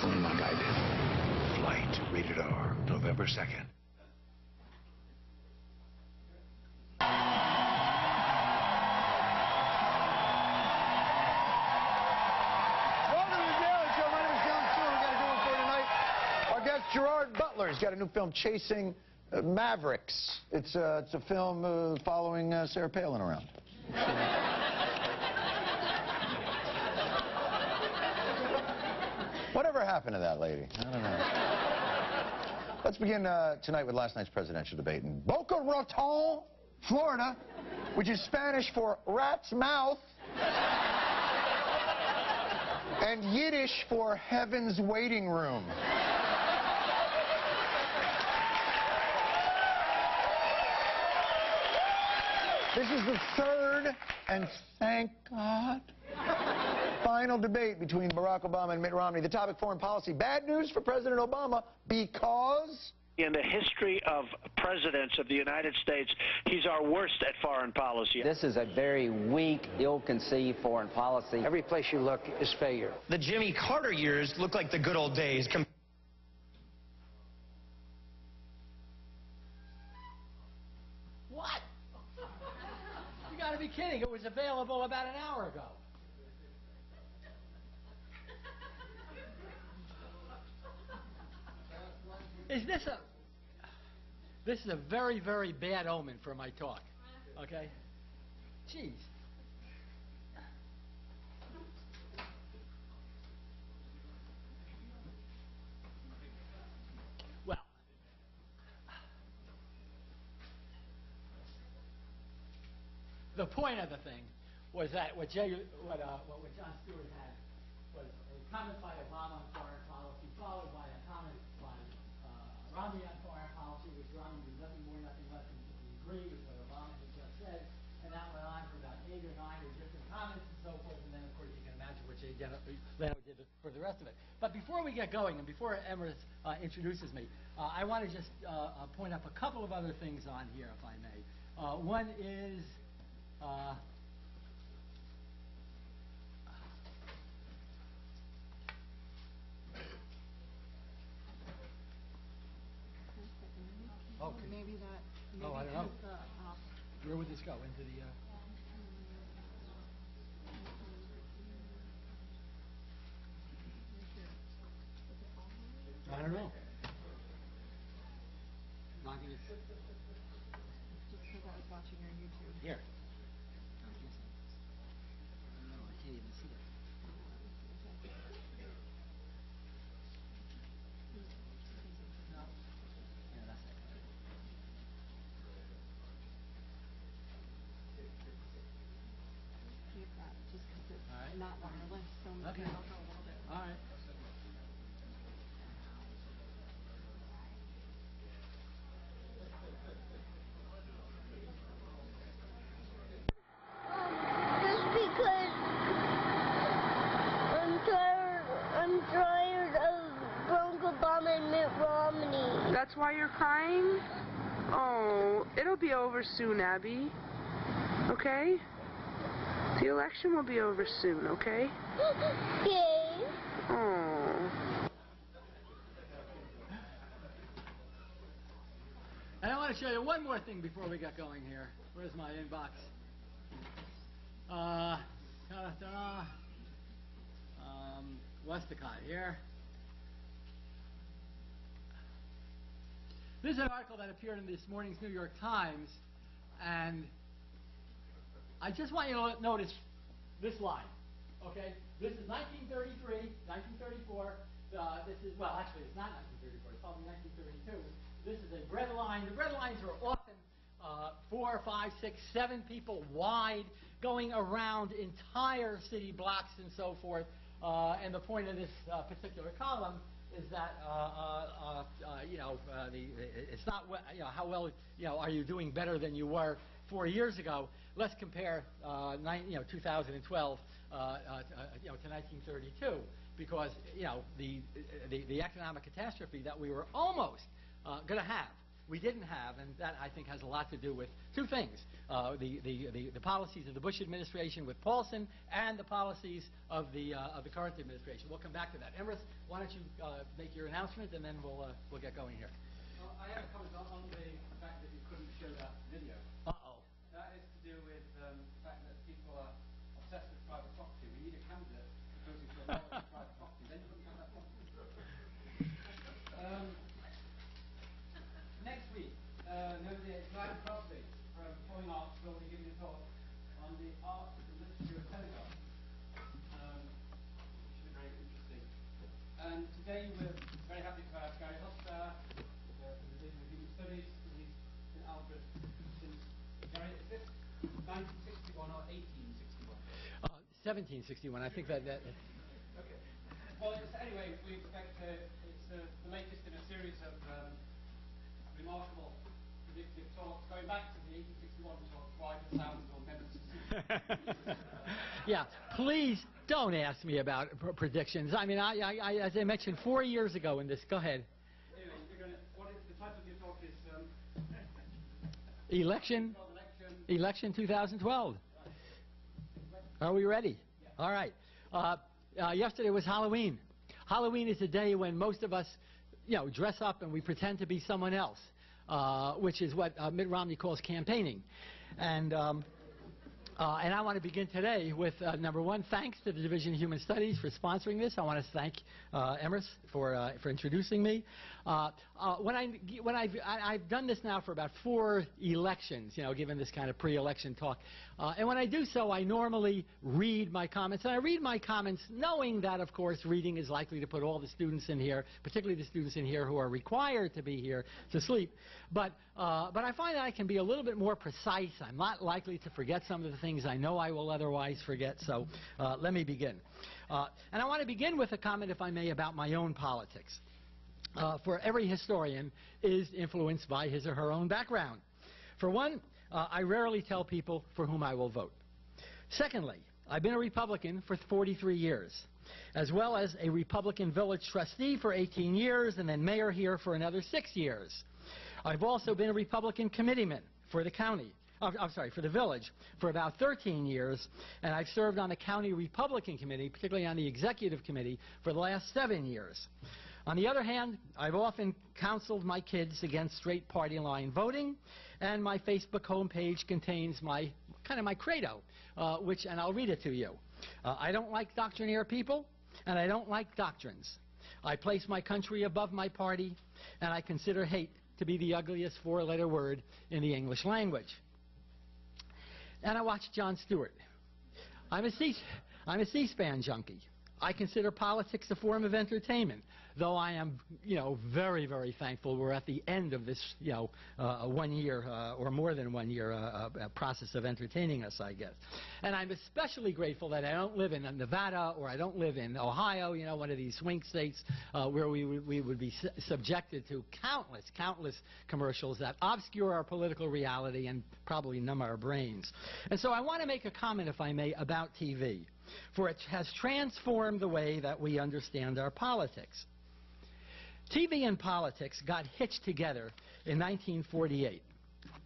like I did. Flight, rated R, November 2nd. Gerard Butler's got a new film, Chasing Mavericks. It's a film following Sarah Palin around. Whatever happened to that lady? I don't know. Let's begin tonight with last night's presidential debate in Boca Raton, Florida, which is Spanish for rat's mouth and Yiddish for heaven's waiting room. This is the third, and thank God, final debate between Barack Obama and Mitt Romney. The topic, foreign policy. Bad news for President Obama because... In the history of presidents of the United States, he's our worst at foreign policy. This is a very weak, ill-conceived foreign policy. Every place you look is failure. The Jimmy Carter years look like the good old days. What? You gotta be kidding. It was available about an hour ago. This is a very, very bad omen for my talk. Okay? Jeez. Well, the point of the thing was that what John Stewart had was a comment by Obama on foreign policy, followed by a comment by Romney on foreign policy, which Romney did nothing more, nothing less than to agree with what Obama had just said, and that went on for about 8 or 9 or different comments and so forth, and then of course you can imagine what Jay Leno did for the rest of it. But before we get going, and before Emrys introduces me, I want to just point up a couple of other things on here, if I may. One is... Oh, maybe that. Maybe I don't know. Where would this go? Into the... I don't know. Not gonna... Just because I was watching your YouTube. Here. No, I can't even see it. No. Yeah, that's it. Keep that, just because it's All right. not wireless, so maybe Okay. I'll go a little bit. All right. Just because I'm tired of Barack Obama and Mitt Romney. That's why you're crying? Oh, it'll be over soon, Abby. Okay? The election will be over soon, okay? Okay. Oh. And I want to show you one more thing before we get going here. Where's my inbox? Westcott here. This is an article that appeared in this morning's New York Times, and I just want you to notice this line, okay? This is 1933, 1934. This is, well, actually, it's not 1934. It's probably 1932. This is a bread line. The bread lines are often 4, 5, 6, 7 people wide, going around entire city blocks and so forth. And the point of this particular column is that it's not how well are you doing better than you were 4 years ago. Let's compare 2012 to 1932, because the economic catastrophe that we were almost going to have we didn't have, and that I think has a lot to do with two things: the policies of the Bush administration with Paulson, and the policies of the current administration. We'll come back to that. Emrys, why don't you make your announcement, and then we'll get going here. Well, I have a comment on the fact that you couldn't show that video. Uh-oh. That is to do with the fact that people are obsessed with private property. We need a candidate proposing to abolish private property. Then you couldn't have that problem. Next week, nobody Ryan Crosby from Performing Arts will be giving a talk on the art and literature of telegraph, which should be very interesting. And today we're very happy to have Gary Ostrower from the Division of Human Studies. He's been at Alfred since, Gary, is this 1961 or 1861? 1761. I think that. Okay. Well, anyway, we expect it's the latest in a series of remarkable predictive talks going back to the 1861 talk, why the sounds or members. Yeah, please don't ask me about predictions. I mean, I as I mentioned 4 years ago in this. Go ahead. Anyway, the title of your talk is Election 2012. Are we ready? Yeah. All right. Yesterday was Halloween. Halloween is a day when most of us, dress up and we pretend to be someone else, which is what Mitt Romney calls campaigning. And I want to begin today with, number one, thanks to the Division of Human Studies for sponsoring this. I want to thank Emrys for introducing me. I've done this now for about 4 elections, given this kind of pre-election talk. And when I do so, I normally read my comments. And I read my comments knowing that, of course, reading is likely to put all the students in here, particularly the students in here who are required to be here, to sleep. But I find that I can be a little bit more precise. I'm not likely to forget some of the things I know I will otherwise forget. So let me begin. And I want to begin with a comment, if I may, about my own politics. For every historian is influenced by his or her own background. For one, I rarely tell people for whom I will vote. Secondly, I've been a Republican for 43 years, as well as a Republican village trustee for 18 years, and then mayor here for another 6 years. I've also been a Republican committeeman for the county. For the village for about 13 years, and I've served on the county Republican committee, particularly on the executive committee, for the last 7 years. On the other hand, I've often counseled my kids against straight party line voting, and my Facebook homepage contains my credo, and I'll read it to you. I don't like doctrinaire people, and I don't like doctrines. I place my country above my party, and I consider hate to be the ugliest 4-letter word in the English language. And I watch Jon Stewart. I'm a C-SPAN junkie. I consider politics a form of entertainment, though I am, very, very thankful we're at the end of this, 1 year or more than 1 year process of entertaining us, I guess. And I'm especially grateful that I don't live in Nevada or I don't live in Ohio, one of these swing states where we would be subjected to countless commercials that obscure our political reality and probably numb our brains. And so I want to make a comment, if I may, about TV, for it has transformed the way that we understand our politics. TV and politics got hitched together in 1948.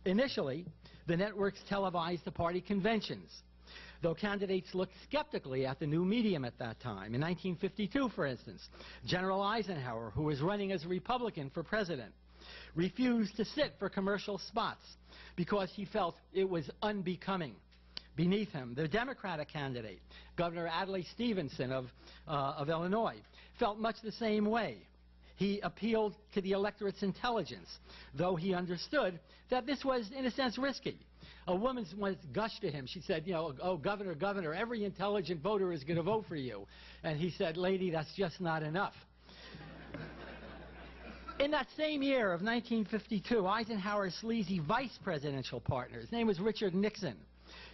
Initially, the networks televised the party conventions, though candidates looked skeptically at the new medium at that time. In 1952, for instance, General Eisenhower, who was running as a Republican for president, refused to sit for commercial spots because he felt it was unbecoming. Beneath him, the Democratic candidate, Governor Adlai Stevenson of Illinois, felt much the same way. He appealed to the electorate's intelligence, though he understood that this was, in a sense, risky. A woman once gushed to him. She said, oh, Governor, every intelligent voter is going to vote for you. And he said, lady, that's just not enough. In that same year of 1952, Eisenhower's sleazy vice presidential partner, his name was Richard Nixon,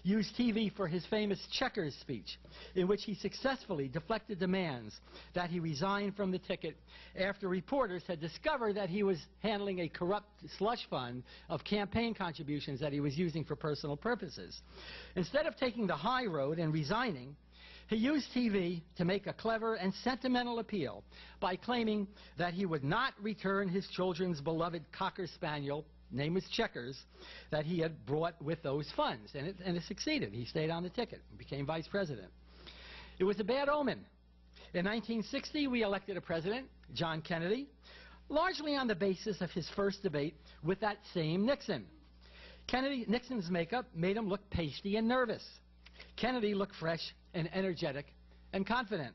used TV for his famous Checkers speech, in which he successfully deflected demands that he resign from the ticket after reporters had discovered that he was handling a corrupt slush fund of campaign contributions that he was using for personal purposes. Instead of taking the high road and resigning, He used TV to make a clever and sentimental appeal by claiming that he would not return his children's beloved Cocker Spaniel, name was Checkers, that he had brought with those funds. And it succeeded. He stayed on the ticket and became vice president. It was a bad omen. In 1960, we elected a president, John Kennedy, largely on the basis of his first debate with that same Nixon. Nixon's makeup made him look pasty and nervous. Kennedy looked fresh and energetic and confident.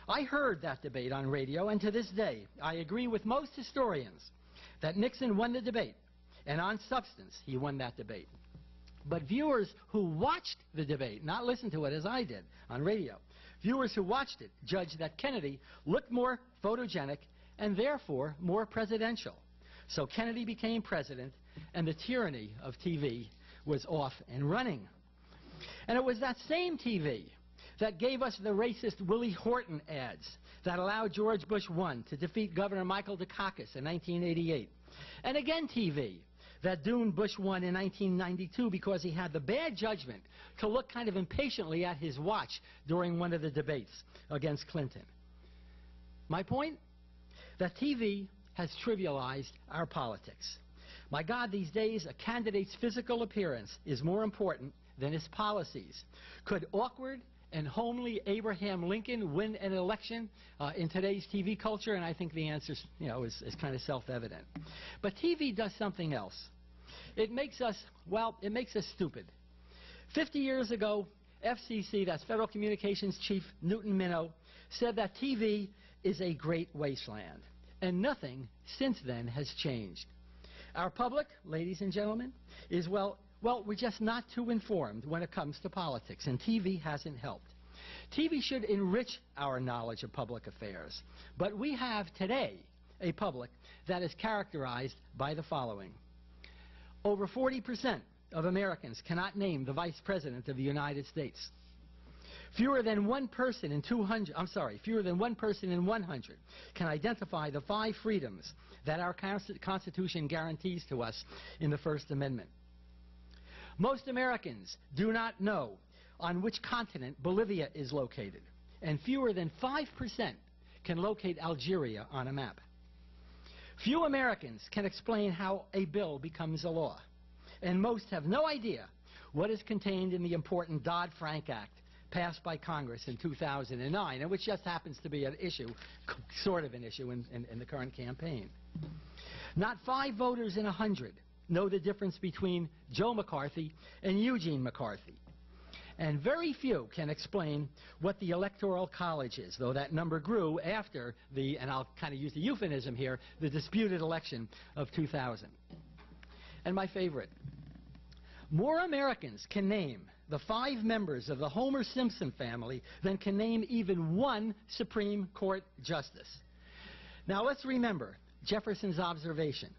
I heard that debate on radio, and to this day, I agree with most historians that Nixon won the debate, and on substance, he won that debate. But viewers who watched the debate, not listened to it as I did on radio, viewers who watched it judged that Kennedy looked more photogenic and therefore more presidential. So Kennedy became president, and the tyranny of TV was off and running. And it was that same TV that gave us the racist Willie Horton ads that allowed George Bush I to defeat Governor Michael Dukakis in 1988. And again TV that doomed Bush I in 1992 because he had the bad judgment to look kind of impatiently at his watch during one of the debates against Clinton. My point? That TV has trivialized our politics. My God, these days, a candidate's physical appearance is more important than his policies. Could awkward and homely Abraham Lincoln win an election in today's TV culture? And I think the answer is kind of self-evident. But TV does something else. It makes us, well, it makes us stupid. 50 years ago, FCC, that's Federal Communications Chief Newton Minow, said that TV is a great wasteland. And nothing since then has changed. Our public, ladies and gentlemen, is, well, we're just not too informed when it comes to politics, and TV hasn't helped. TV should enrich our knowledge of public affairs, but we have today a public that is characterized by the following. Over 40% of Americans cannot name the Vice President of the United States. Fewer than one person in 100 can identify the 5 freedoms that our Constitution guarantees to us in the First Amendment. Most Americans do not know on which continent Bolivia is located, and fewer than 5% can locate Algeria on a map. Few Americans can explain how a bill becomes a law, and most have no idea what is contained in the important Dodd-Frank Act passed by Congress in 2009, and which just happens to be an issue, sort of an issue in the current campaign. Not 5 voters in 100 know the difference between Joe McCarthy and Eugene McCarthy. And very few can explain what the Electoral College is, though that number grew after the, and I'll kind of use the euphemism here, the disputed election of 2000. And my favorite, more Americans can name the 5 members of the Homer Simpson family than can name even one Supreme Court justice. Now let's remember Jefferson's observation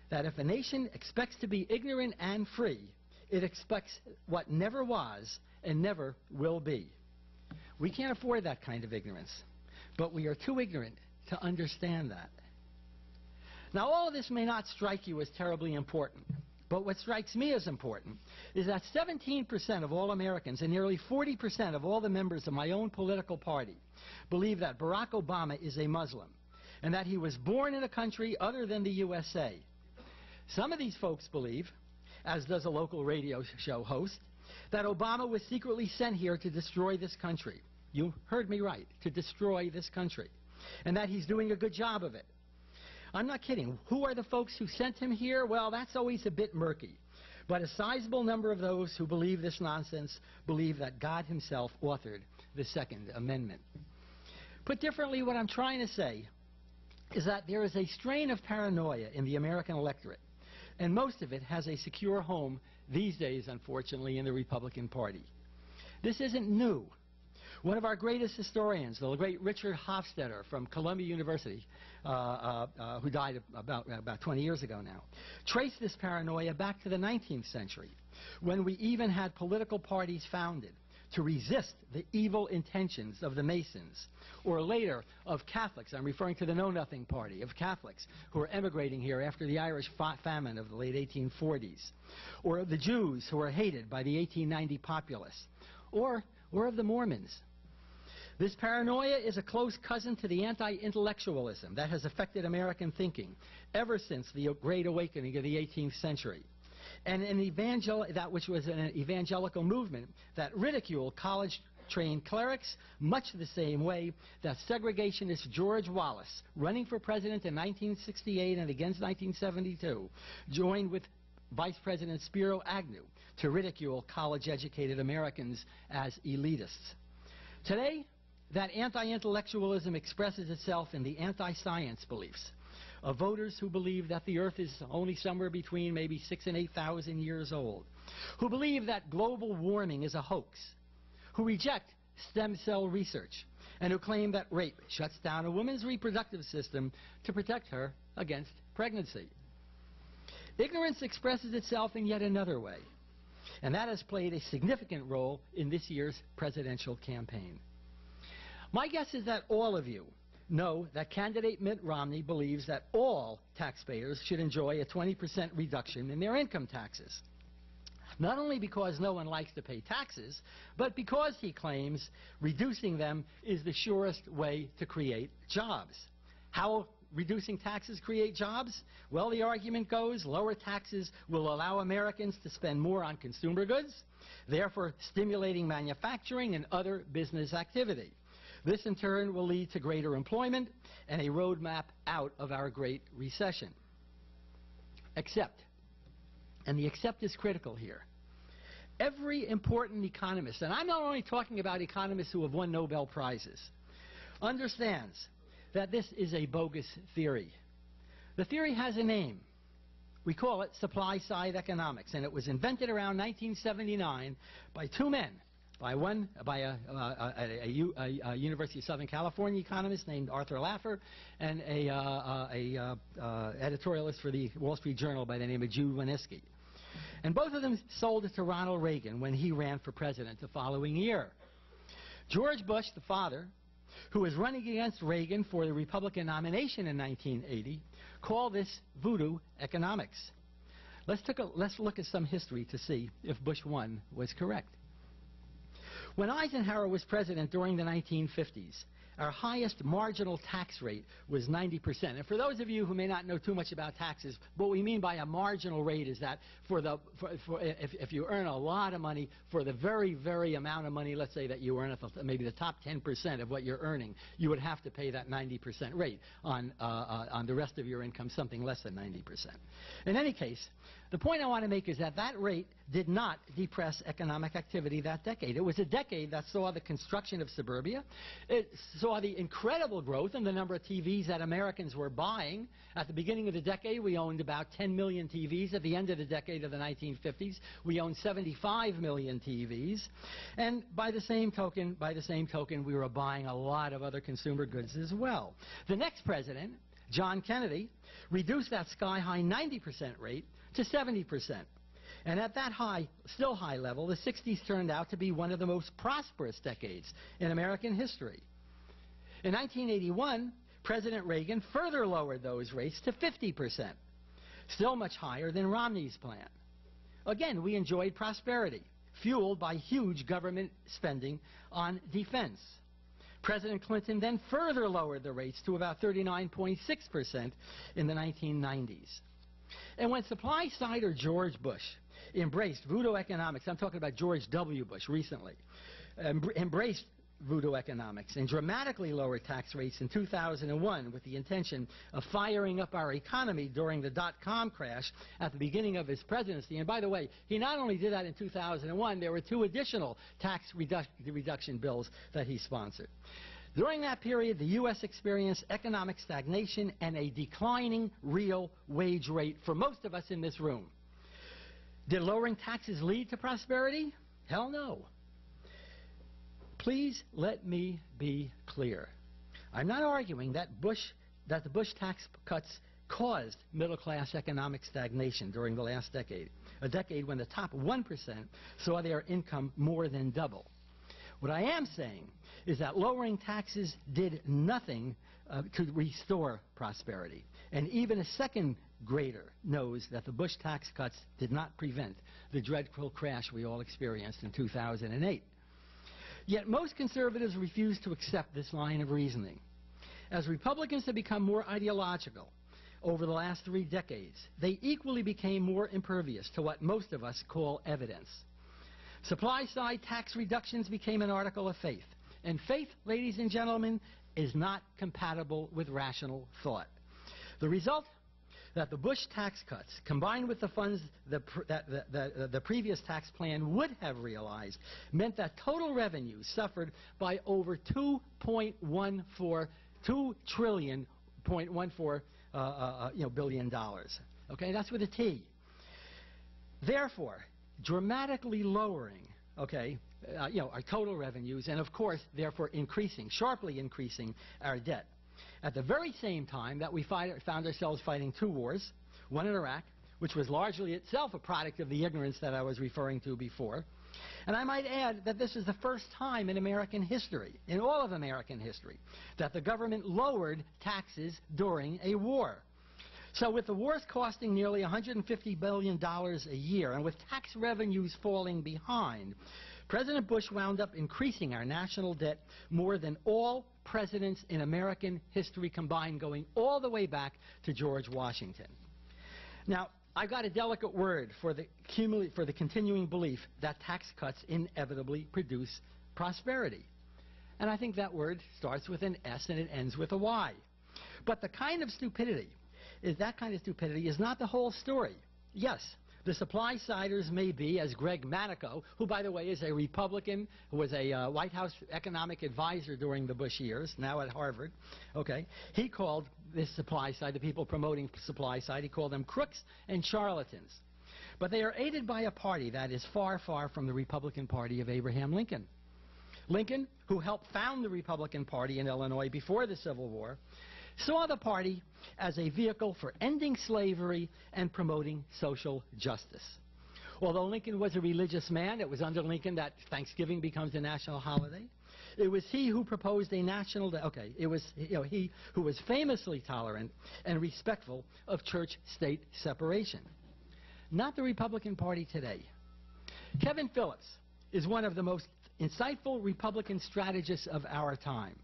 that if a nation expects to be ignorant and free, it expects what never was and never will be. We can't afford that kind of ignorance, but we are too ignorant to understand that. Now, all of this may not strike you as terribly important, but what strikes me as important is that 17% of all Americans and nearly 40% of all the members of my own political party believe that Barack Obama is a Muslim and that he was born in a country other than the USA. Some of these folks believe, as does a local radio show host, that Obama was secretly sent here to destroy this country. You heard me right, to destroy this country, and that he's doing a good job of it. I'm not kidding. Who are the folks who sent him here? Well, that's always a bit murky. But a sizable number of those who believe this nonsense believe that God himself authored the Second Amendment. Put differently, what I'm trying to say is that there is a strain of paranoia in the American electorate, and most of it has a secure home these days, unfortunately, in the Republican Party. This isn't new. One of our greatest historians, the great Richard Hofstadter from Columbia University, who died about 20 years ago now, traced this paranoia back to the 19th century, when we even had political parties founded to resist the evil intentions of the Masons, or later of Catholics. I'm referring to the Know Nothing Party, of Catholics who were emigrating here after the Irish famine of the late 1840s, or of the Jews who were hated by the 1890 populace, or of the Mormons. This paranoia is a close cousin to the anti-intellectualism that has affected American thinking ever since the Great Awakening of the 18th century, and that which was an evangelical movement that ridiculed college-trained clerics much the same way that segregationist George Wallace, running for president in 1968 and against 1972, joined with Vice President Spiro Agnew to ridicule college-educated Americans as elitists. Today, that anti-intellectualism expresses itself in the anti-science beliefs of voters who believe that the Earth is only somewhere between maybe 6,000 and 8,000 years old, who believe that global warming is a hoax, who reject stem cell research, and who claim that rape shuts down a woman's reproductive system to protect her against pregnancy. Ignorance expresses itself in yet another way, and that has played a significant role in this year's presidential campaign. My guess is that all of you know that candidate Mitt Romney believes that all taxpayers should enjoy a 20% reduction in their income taxes. Not only because no one likes to pay taxes, but because he claims reducing them is the surest way to create jobs. How will reducing taxes create jobs? Well, the argument goes lower taxes will allow Americans to spend more on consumer goods, therefore stimulating manufacturing and other business activity. This, in turn, will lead to greater employment and a roadmap out of our Great Recession. Except, and the except is critical here, every important economist, and I'm not only talking about economists who have won Nobel Prizes, understands that this is a bogus theory. The theory has a name. We call it supply-side economics, and it was invented around 1979 by two men. By a University of Southern California economist named Arthur Laffer, and a editorialist for the Wall Street Journal by the name of Jude Wanniski. And both of them sold it to Ronald Reagan when he ran for president the following year. George Bush, the father, who was running against Reagan for the Republican nomination in 1980, called this voodoo economics. Let's look at some history to see if Bush 1 was correct. When Eisenhower was president during the 1950s, our highest marginal tax rate was 90%. And for those of you who may not know too much about taxes, what we mean by a marginal rate is that if you earn a lot of money, for the very, very amount of money, let's say that you earn maybe the top 10% of what you're earning, you would have to pay that 90% rate on the rest of your income, something less than 90%. In any case, the point I want to make is that that rate did not depress economic activity that decade. It was a decade that saw the construction of suburbia. It saw the incredible growth in the number of TVs that Americans were buying. At the beginning of the decade, we owned about 10 million TVs. At the end of the decade of the 1950s, we owned 75 million TVs. And by the same token, we were buying a lot of other consumer goods as well. The next president, John Kennedy, reduced that sky-high 90% rate to 70%. And at that still high level, the 60s turned out to be one of the most prosperous decades in American history. In 1981, President Reagan further lowered those rates to 50%, still much higher than Romney's plan. Again, we enjoyed prosperity, fueled by huge government spending on defense. President Clinton then further lowered the rates to about 39.6% in the 1990s. And when supply-side or George Bush embraced voodoo economics, I'm talking about George W. Bush recently, embraced voodoo economics and dramatically lowered tax rates in 2001 with the intention of firing up our economy during the dot-com crash at the beginning of his presidency. And by the way, he not only did that in 2001, there were two additional tax reduction bills that he sponsored. During that period, the U.S. experienced economic stagnation and a declining real wage rate for most of us in this room. Did lowering taxes lead to prosperity? Hell no. Please let me be clear. I'm not arguing that the Bush tax cuts caused middle-class economic stagnation during the last decade, a decade when the top 1% saw their income more than double. What I am saying is that lowering taxes did nothing to restore prosperity. And even a second grader knows that the Bush tax cuts did not prevent the dreadful crash we all experienced in 2008. Yet most conservatives refuse to accept this line of reasoning. As Republicans have become more ideological over the last 3 decades, they equally became more impervious to what most of us call evidence. Supply-side tax reductions became an article of faith. And faith, ladies and gentlemen, is not compatible with rational thought. The result? That the Bush tax cuts, combined with the funds that the previous tax plan would have realized, meant that total revenues suffered by over $2 trillion billion dollars. Okay, that's with a T. Therefore, dramatically lowering, our total revenues, and of course, therefore sharply increasing our debt. At the very same time that we found ourselves fighting 2 wars, one in Iraq, which was largely itself a product of the ignorance that I was referring to before. And I might add that this is the first time in American history, in all of American history, that the government lowered taxes during a war. So with the wars costing nearly $150 billion a year, and with tax revenues falling behind, President Bush wound up increasing our national debt more than all presidents in American history combined, going all the way back to George Washington. Now, I've got a delicate word for the continuing belief that tax cuts inevitably produce prosperity. And I think that word starts with an S and it ends with a Y. But that kind of stupidity is not the whole story. Yes, the supply-siders may be, as Greg Manico, who, by the way, is a Republican, who was a White House economic advisor during the Bush years, now at Harvard, he called this supply side, the people promoting supply side, he called them crooks and charlatans. But they are aided by a party that is far, far from the Republican Party of Abraham Lincoln. Lincoln, who helped found the Republican Party in Illinois before the Civil War, saw the party as a vehicle for ending slavery and promoting social justice. Although Lincoln was a religious man, it was under Lincoln that Thanksgiving becomes a national holiday. It was he who proposed a national day. It was he who was famously tolerant and respectful of church-state separation. Not the Republican Party today. Kevin Phillips is one of the most insightful Republican strategists of our time.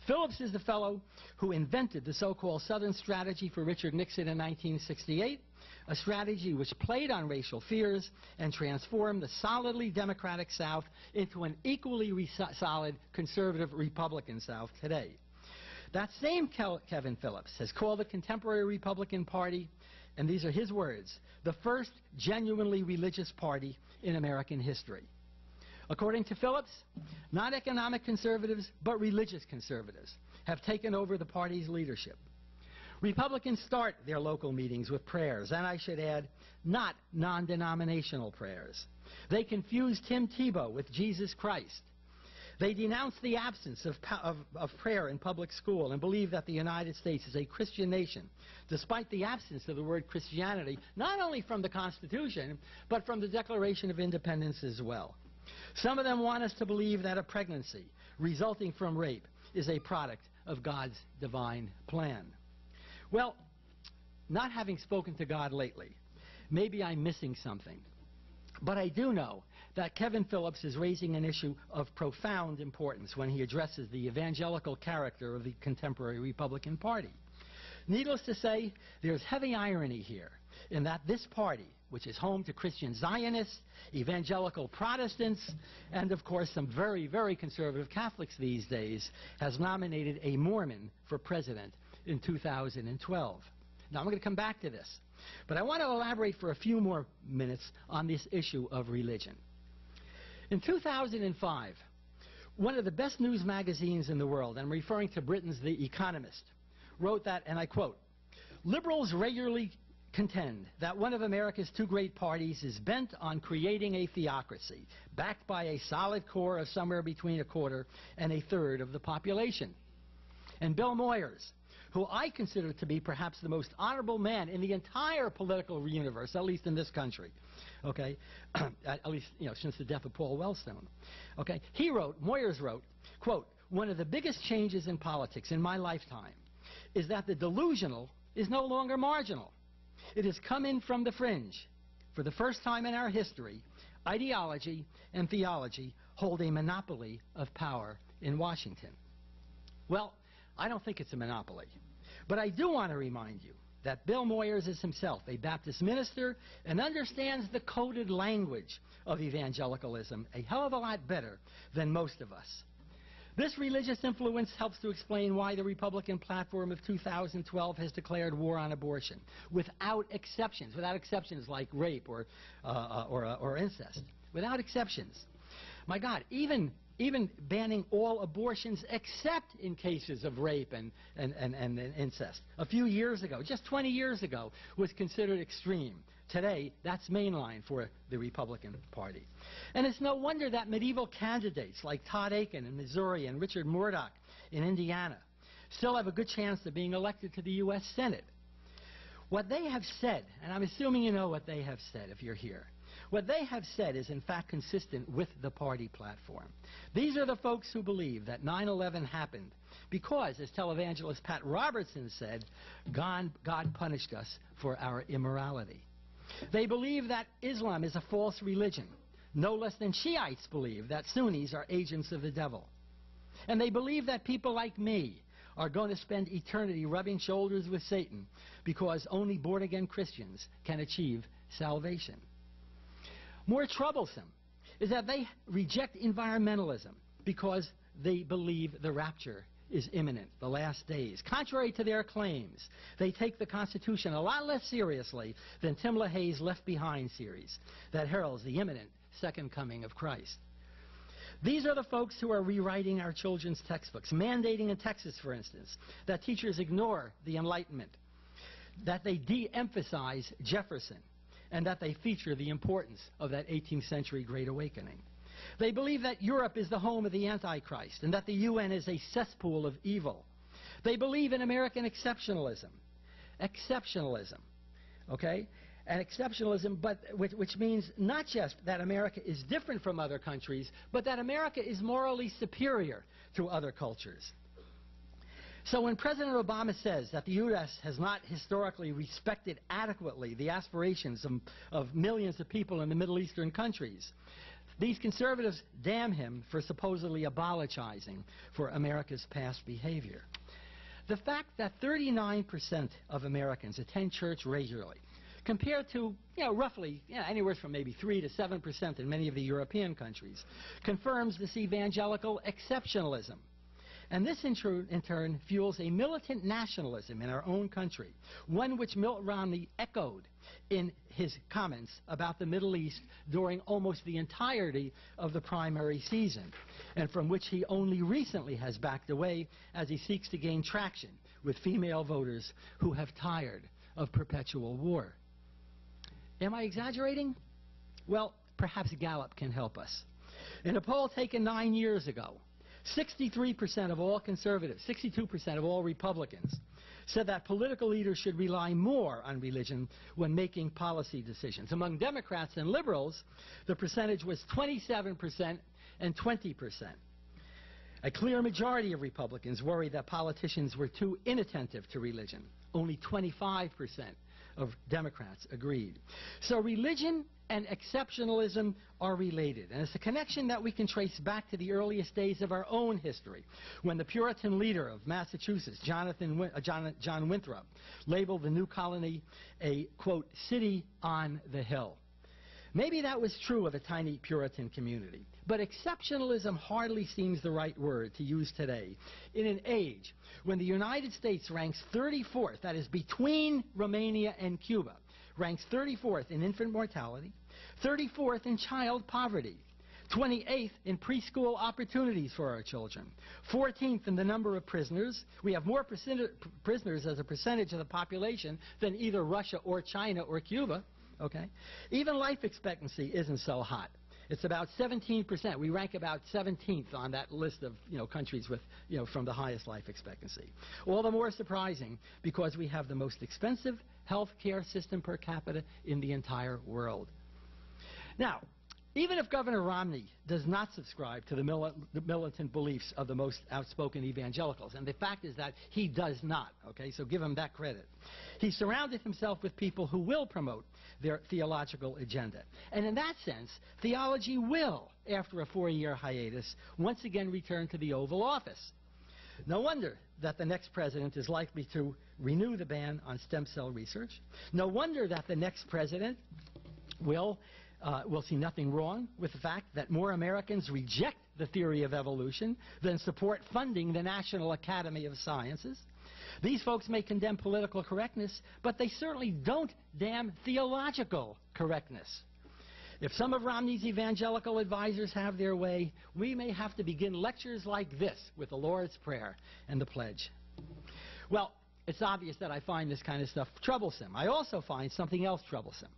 Phillips is the fellow who invented the so-called Southern strategy for Richard Nixon in 1968, a strategy which played on racial fears and transformed the solidly Democratic South into an equally solid conservative Republican South today. That same Kevin Phillips has called the contemporary Republican Party, and these are his words, the first genuinely religious party in American history. According to Phillips, not economic conservatives, but religious conservatives have taken over the party's leadership. Republicans start their local meetings with prayers, and I should add, not non-denominational prayers. They confuse Tim Tebow with Jesus Christ. They denounce the absence of prayer in public school and believe that the United States is a Christian nation, despite the absence of the word Christianity, not only from the Constitution, but from the Declaration of Independence as well. Some of them want us to believe that a pregnancy resulting from rape is a product of God's divine plan. Well, not having spoken to God lately, maybe I'm missing something. But I do know that Kevin Phillips is raising an issue of profound importance when he addresses the evangelical character of the contemporary Republican Party. Needless to say, there's heavy irony here in that this party, which is home to Christian Zionists, evangelical Protestants, and of course some very, very conservative Catholics these days, has nominated a Mormon for president in 2012. Now I'm going to come back to this, but I want to elaborate for a few more minutes on this issue of religion. In 2005, one of the best news magazines in the world, I'm referring to Britain's The Economist, wrote that, and I quote, "Liberals regularly contend that one of America's 2 great parties is bent on creating a theocracy, backed by a solid core of somewhere between 1/4 and 1/3 of the population." And Bill Moyers, who I consider to be perhaps the most honorable man in the entire political universe, at least in this country, at least, since the death of Paul Wellstone, Moyers wrote, quote, "One of the biggest changes in politics in my lifetime is that the delusional is no longer marginal. It has come in from the fringe. For the first time in our history, ideology and theology hold a monopoly of power in Washington. Well, I don't think it's a monopoly. But I do want to remind you that Bill Moyers is himself a Baptist minister and understands the coded language of evangelicalism a hell of a lot better than most of us. This religious influence helps to explain why the Republican platform of 2012 has declared war on abortion, without exceptions like rape or incest, without exceptions. My God, even banning all abortions except in cases of rape and incest. A few years ago, just 20 years ago, was considered extreme. Today, that's mainline for the Republican Party. And it's no wonder that medieval candidates like Todd Akin in Missouri and Richard Murdoch in Indiana still have a good chance of being elected to the U.S. Senate. What they have said, and I'm assuming you know what they have said if you're here, what they have said is in fact consistent with the party platform. These are the folks who believe that 9/11 happened because, as televangelist Pat Robertson said, God punished us for our immorality. They believe that Islam is a false religion, no less than Shiites believe that Sunnis are agents of the devil. And they believe that people like me are going to spend eternity rubbing shoulders with Satan because only born-again Christians can achieve salvation. More troublesome is that they reject environmentalism because they believe the rapture is imminent, the last days. Contrary to their claims, they take the Constitution a lot less seriously than Tim LaHaye's Left Behind series that heralds the imminent second coming of Christ. These are the folks who are rewriting our children's textbooks, mandating in Texas, for instance, that teachers ignore the Enlightenment, that they de-emphasize Jefferson, and that they feature the importance of that 18th century Great Awakening. They believe that Europe is the home of the Antichrist and that the UN is a cesspool of evil. They believe in American exceptionalism. Exceptionalism, okay? And exceptionalism, which means not just that America is different from other countries, but that America is morally superior to other cultures. So when President Obama says that the U.S. has not historically respected adequately the aspirations of millions of people in the Middle Eastern countries, these conservatives damn him for supposedly apologizing for America's past behavior. The fact that 39% of Americans attend church regularly, compared to roughly anywhere from maybe 3 to 7% in many of the European countries, confirms this evangelical exceptionalism. And this, in turn, fuels a militant nationalism in our own country, one which Mitt Romney echoed in his comments about the Middle East during almost the entirety of the primary season, and from which he only recently has backed away as he seeks to gain traction with female voters who have tired of perpetual war. Am I exaggerating? Well, perhaps Gallup can help us. In a poll taken 9 years ago, 63% of all conservatives, 62% of all Republicans said that political leaders should rely more on religion when making policy decisions. Among Democrats and liberals, the percentage was 27% and 20%. A clear majority of Republicans worried that politicians were too inattentive to religion. Only 25% of Democrats agreed. So religion and exceptionalism are related, and it's a connection that we can trace back to the earliest days of our own history, when the Puritan leader of Massachusetts, John Winthrop, labeled the new colony a, quote, city on the hill. Maybe that was true of a tiny Puritan community, but exceptionalism hardly seems the right word to use today in an age when the United States ranks 34th, that is between Romania and Cuba, ranks 34th in infant mortality, 34th in child poverty, 28th in preschool opportunities for our children, 14th in the number of prisoners. We have more prisoners as a percentage of the population than either Russia or China or Cuba. Okay? Even life expectancy isn't so hot. It's about 17%. We rank about 17th on that list of countries with from the highest life expectancy. All the more surprising because we have the most expensive health care system per capita in the entire world. Now, Even if Governor Romney does not subscribe to the militant beliefs of the most outspoken evangelicals, and the fact is that he does not, okay, so give him that credit, he surrounded himself with people who will promote their theological agenda. And in that sense, theology will, after a 4-year hiatus, once again return to the Oval Office. No wonder that the next president is likely to renew the ban on stem cell research. No wonder that the next president will see nothing wrong with the fact that more Americans reject the theory of evolution than support funding the National Academy of Sciences. These folks may condemn political correctness, but they certainly don't damn theological correctness. If some of Romney's evangelical advisors have their way, we may have to begin lectures like this with the Lord's Prayer and the Pledge. Well, it's obvious that I find this kind of stuff troublesome. I also find something else troublesome.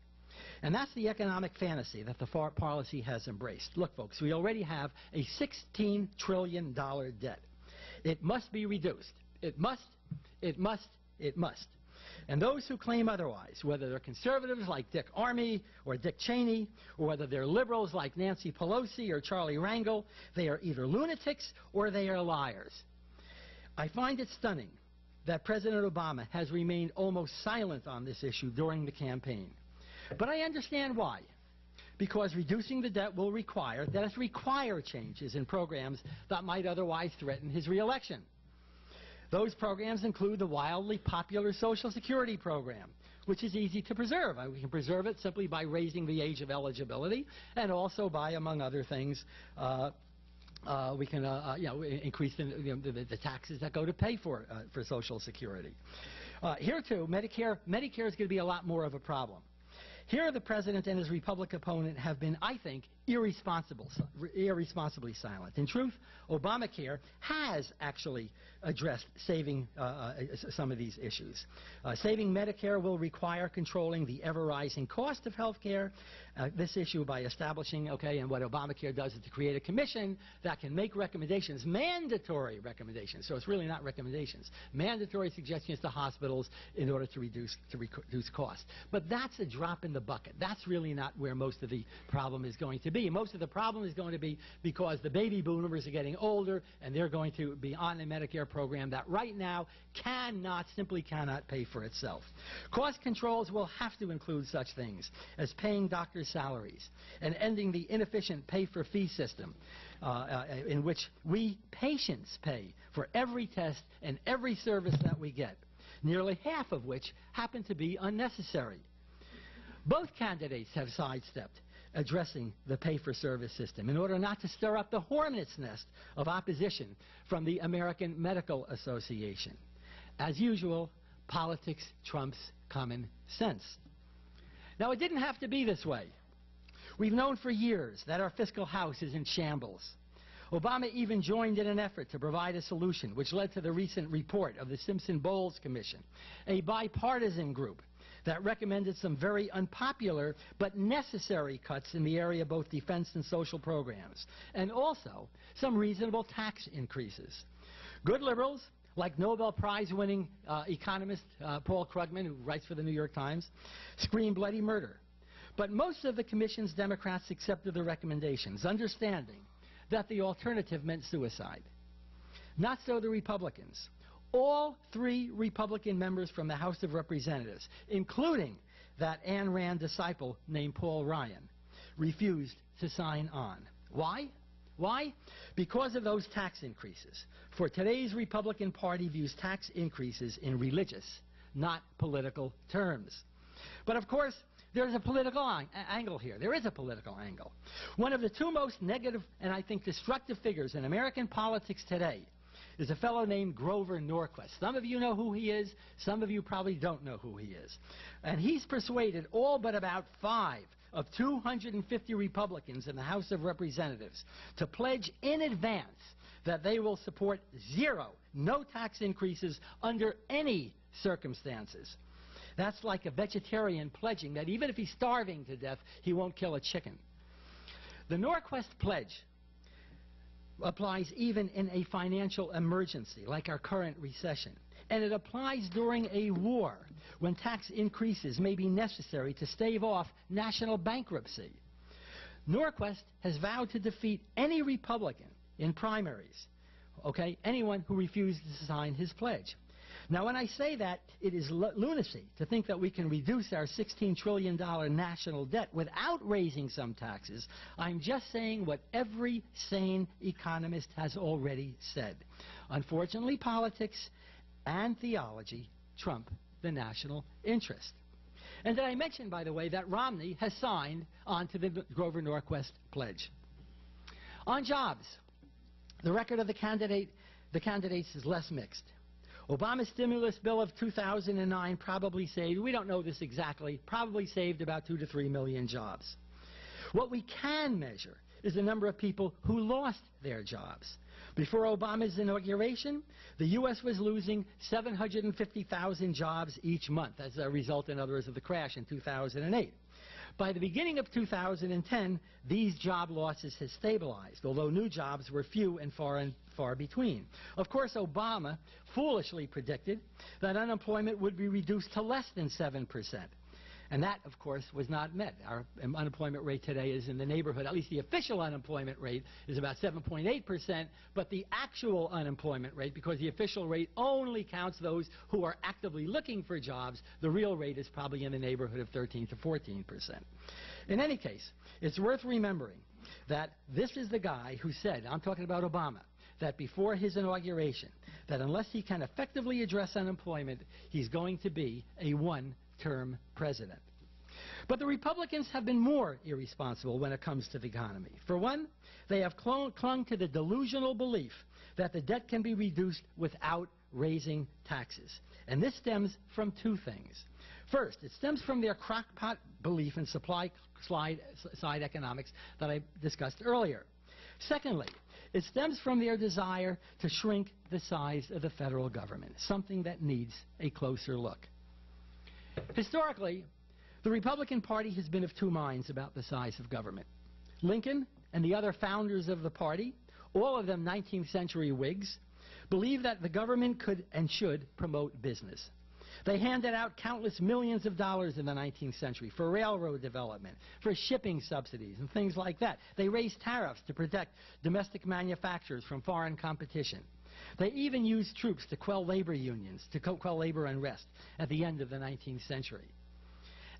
And that's the economic fantasy that the foreign policy has embraced. Look, folks, we already have a $16 trillion debt. It must be reduced. It must, it must, it must. And those who claim otherwise, whether they're conservatives like Dick Armey or Dick Cheney, or whether they're liberals like Nancy Pelosi or Charlie Rangel, they are either lunatics or they are liars. I find it stunning that President Obama has remained almost silent on this issue during the campaign. But I understand why. Because reducing the debt will require changes in programs that might otherwise threaten his reelection. Those programs include the wildly popular Social Security program, which is easy to preserve. We can preserve it simply by raising the age of eligibility, and also by, among other things, we can increase the taxes that go to pay for Social Security. Here, too, Medicare is going to be a lot more of a problem. Here, the President and his Republican opponent have been, I think, irresponsibly silent. In truth, Obamacare has actually addressed saving some of these issues. Saving Medicare will require controlling the ever-rising cost of health care. This issue by establishing, and what Obamacare does is to create a commission that can make recommendations, mandatory recommendations, so it's really not recommendations, mandatory suggestions to hospitals in order to reduce costs. But that's a drop in the bucket. That's really not where most of the problem is going to be. Most of the problem is going to be because the baby boomers are getting older and they're going to be on a Medicare program that right now simply cannot pay for itself. Cost controls will have to include such things as paying doctors' salaries and ending the inefficient pay-for-fee system in which we patients pay for every test and every service that we get, nearly half of which happen to be unnecessary. Both candidates have sidestepped addressing the pay-for-service system in order not to stir up the hornet's nest of opposition from the American Medical Association. As usual, politics trumps common sense. Now, it didn't have to be this way. We've known for years that our fiscal house is in shambles. Obama even joined in an effort to provide a solution, which led to the recent report of the Simpson-Bowles Commission, a bipartisan group that recommended some very unpopular but necessary cuts in the area of both defense and social programs, and also some reasonable tax increases. Good liberals, like Nobel Prize-winning economist Paul Krugman, who writes for the New York Times, scream bloody murder. But most of the Commission's Democrats accepted the recommendations, understanding that the alternative meant suicide. Not so the Republicans. All 3 Republican members from the House of Representatives, including that Ayn Rand disciple named Paul Ryan, refused to sign on. Why? Why? Because of those tax increases. For today's Republican Party views tax increases in religious, not political terms. But of course, there's a political angle here. There is a political angle. One of the 2 most negative and I think destructive figures in American politics today is a fellow named Grover Norquist. Some of you know who he is. Some of you probably don't know who he is. And he's persuaded all but about 5 of 250 Republicans in the House of Representatives to pledge in advance that they will support no tax increases under any circumstances. That's like a vegetarian pledging that even if he's starving to death, he won't kill a chicken. The Norquist pledge applies even in a financial emergency like our current recession. And it applies during a war when tax increases may be necessary to stave off national bankruptcy. Norquist has vowed to defeat any Republican in primaries, okay, anyone who refuses to sign his pledge. Now, when I say that, it is lunacy to think that we can reduce our $16 trillion national debt without raising some taxes. I'm just saying what every sane economist has already said. Unfortunately, politics and theology trump the national interest. And did I mention, by the way, that Romney has signed on to the Grover Norquist pledge? On jobs, the record of the candidates is less mixed. Obama's stimulus bill of 2009 probably saved, we don't know this exactly, probably saved about 2 to 3 million jobs. What we can measure is the number of people who lost their jobs. Before Obama's inauguration, the U.S. was losing 750,000 jobs each month as a result, in other words, of the crash in 2008. By the beginning of 2010, these job losses had stabilized, although new jobs were few and far between. Of course, Obama foolishly predicted that unemployment would be reduced to less than 7%. And that, of course, was not met. Our unemployment rate today is in the neighborhood, at least the official unemployment rate is about 7.8%, but the actual unemployment rate, because the official rate only counts those who are actively looking for jobs, the real rate is probably in the neighborhood of 13 to 14%. In any case, it's worth remembering that this is the guy who said, I'm talking about Obama, that before his inauguration, that unless he can effectively address unemployment, he's going to be a one-term president. But the Republicans have been more irresponsible when it comes to the economy. For one, they have clung to the delusional belief that the debt can be reduced without raising taxes. And this stems from two things. First, it stems from their crackpot belief in supply-side economics that I discussed earlier. Secondly, it stems from their desire to shrink the size of the federal government, something that needs a closer look. Historically, the Republican Party has been of two minds about the size of government. Lincoln and the other founders of the party, all of them 19th century Whigs, believed that the government could and should promote business. They handed out countless millions of dollars in the 19th century for railroad development, for shipping subsidies and things like that. They raised tariffs to protect domestic manufacturers from foreign competition. They even used troops to quell labor unions, to quell labor unrest at the end of the 19th century.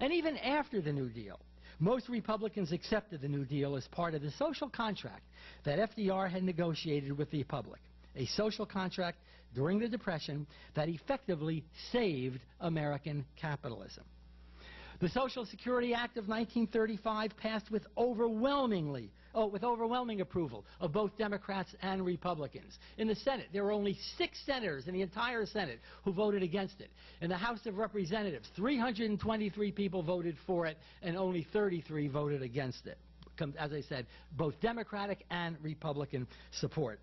And even after the New Deal, most Republicans accepted the New Deal as part of the social contract that FDR had negotiated with the public, a social contract during the Depression that effectively saved American capitalism. The Social Security Act of 1935 passed with overwhelming approval of both Democrats and Republicans. In the Senate, there were only 6 senators in the entire Senate who voted against it. In the House of Representatives, 323 people voted for it, and only 33 voted against it. As I said, both Democratic and Republican support.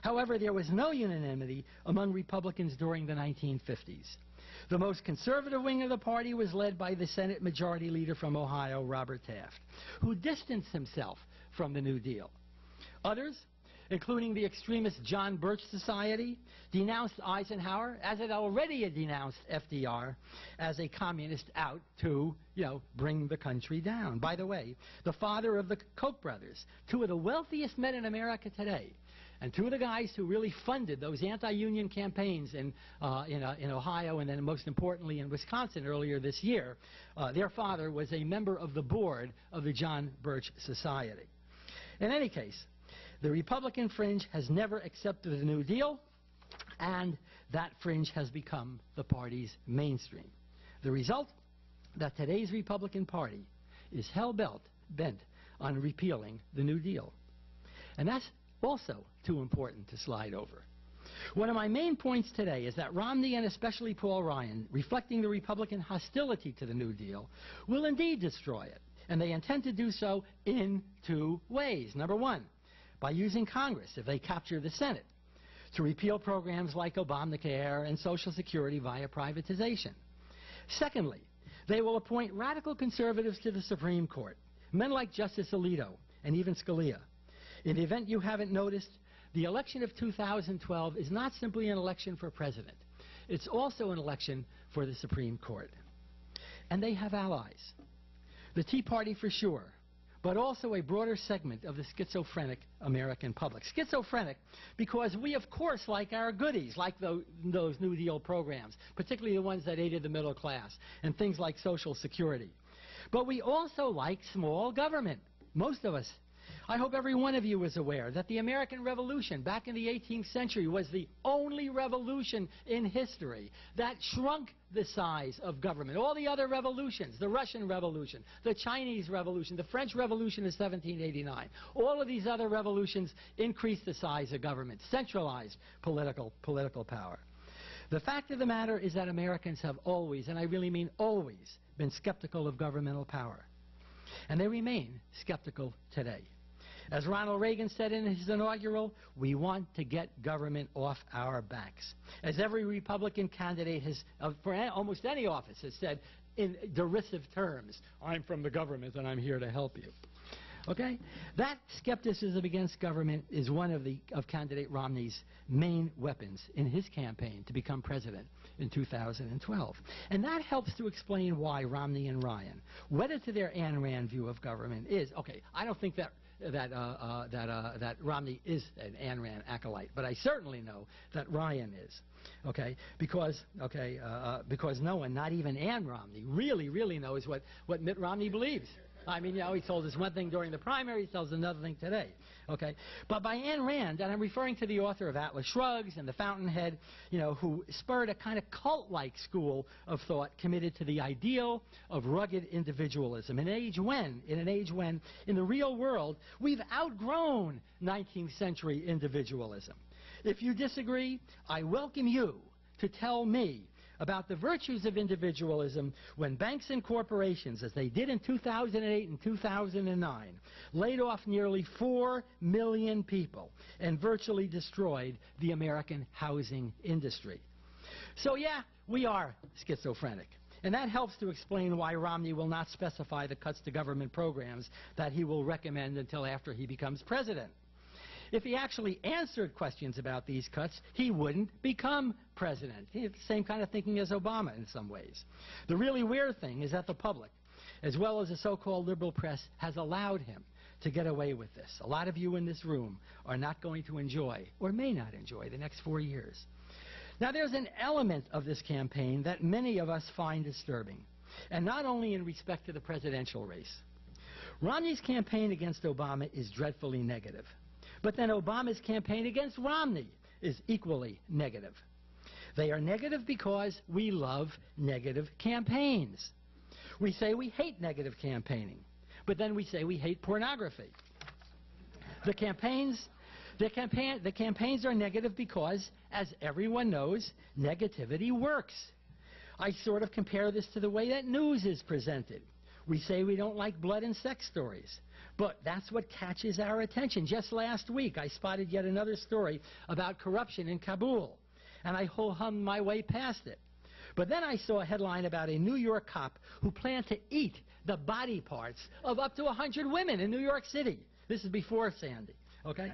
However, there was no unanimity among Republicans during the 1950s. The most conservative wing of the party was led by the Senate Majority Leader from Ohio, Robert Taft, who distanced himself from the New Deal. Others, including the extremist John Birch Society, denounced Eisenhower, as it already had denounced FDR, as a communist out to, bring the country down. By the way, the father of the Koch brothers, 2 of the wealthiest men in America today, and 2 of the guys who really funded those anti-union campaigns in Ohio and then most importantly in Wisconsin earlier this year, their father was a member of the board of the John Birch Society. In any case, the Republican fringe has never accepted the New Deal, and that fringe has become the party's mainstream. The result? That today's Republican Party is hell-bent on repealing the New Deal. And that's also too important to slide over. One of my main points today is that Romney and especially Paul Ryan, reflecting the Republican hostility to the New Deal, will indeed destroy it. And they intend to do so in 2 ways. Number 1, by using Congress, if they capture the Senate, to repeal programs like Obamacare and Social Security via privatization. Secondly, they will appoint radical conservatives to the Supreme Court, men like Justice Alito and even Scalia. In the event you haven't noticed, the election of 2012 is not simply an election for president. It's also an election for the Supreme Court. And they have allies. The Tea Party for sure, but also a broader segment of the schizophrenic American public. Schizophrenic because we, of course, like our goodies, like those New Deal programs, particularly the ones that aided the middle class, and things like Social Security. But we also like small government, most of us. I hope every one of you is aware that the American Revolution back in the 18th century was the only revolution in history that shrunk the size of government. All the other revolutions, the Russian Revolution, the Chinese Revolution, the French Revolution of 1789, all of these other revolutions increased the size of government, centralized political power. The fact of the matter is that Americans have always, and I really mean always, been skeptical of governmental power. And they remain skeptical today. As Ronald Reagan said in his inaugural, we want to get government off our backs. As every Republican candidate has, for almost any office, has said in derisive terms, I'm from the government and I'm here to help you. Okay? That skepticism against government is one of candidate Romney's main weapons in his campaign to become president in 2012. And that helps to explain why Romney and Ryan, wedded to their Ayn Rand view of government, is, okay, I don't think that Romney is an Ayn Rand acolyte, but I certainly know that Ryan is, okay? Because no one, not even Ann Romney, really knows what Mitt Romney believes. I mean, you know, he told us one thing during the primary, he tells another thing today, okay? But by Ayn Rand, and I'm referring to the author of Atlas Shrugged and The Fountainhead, you know, who spurred a kind of cult-like school of thought committed to the ideal of rugged individualism in an age when, in the real world, we've outgrown 19th century individualism. If you disagree, I welcome you to tell me about the virtues of individualism when banks and corporations, as they did in 2008 and 2009, laid off nearly 4 million people and virtually destroyed the American housing industry. So yeah, we are schizophrenic. And that helps to explain why Romney will not specify the cuts to government programs that he will recommend until after he becomes president. If he actually answered questions about these cuts, he wouldn't become president. He had the same kind of thinking as Obama in some ways. The really weird thing is that the public, as well as the so-called liberal press, has allowed him to get away with this. A lot of you in this room are not going to enjoy, or may not enjoy, the next 4 years. Now, there's an element of this campaign that many of us find disturbing, and not only in respect to the presidential race. Romney's campaign against Obama is dreadfully negative. But then Obama's campaign against Romney is equally negative. They are negative because we love negative campaigns. We say we hate negative campaigning, but then we say we hate pornography. The campaigns are negative because, as everyone knows, negativity works. I sort of compare this to the way that news is presented. We say we don't like blood and sex stories. But that's what catches our attention. Just last week, I spotted yet another story about corruption in Kabul, and I ho-hummed my way past it. But then I saw a headline about a New York cop who planned to eat the body parts of up to 100 women in New York City. This is before Sandy, okay?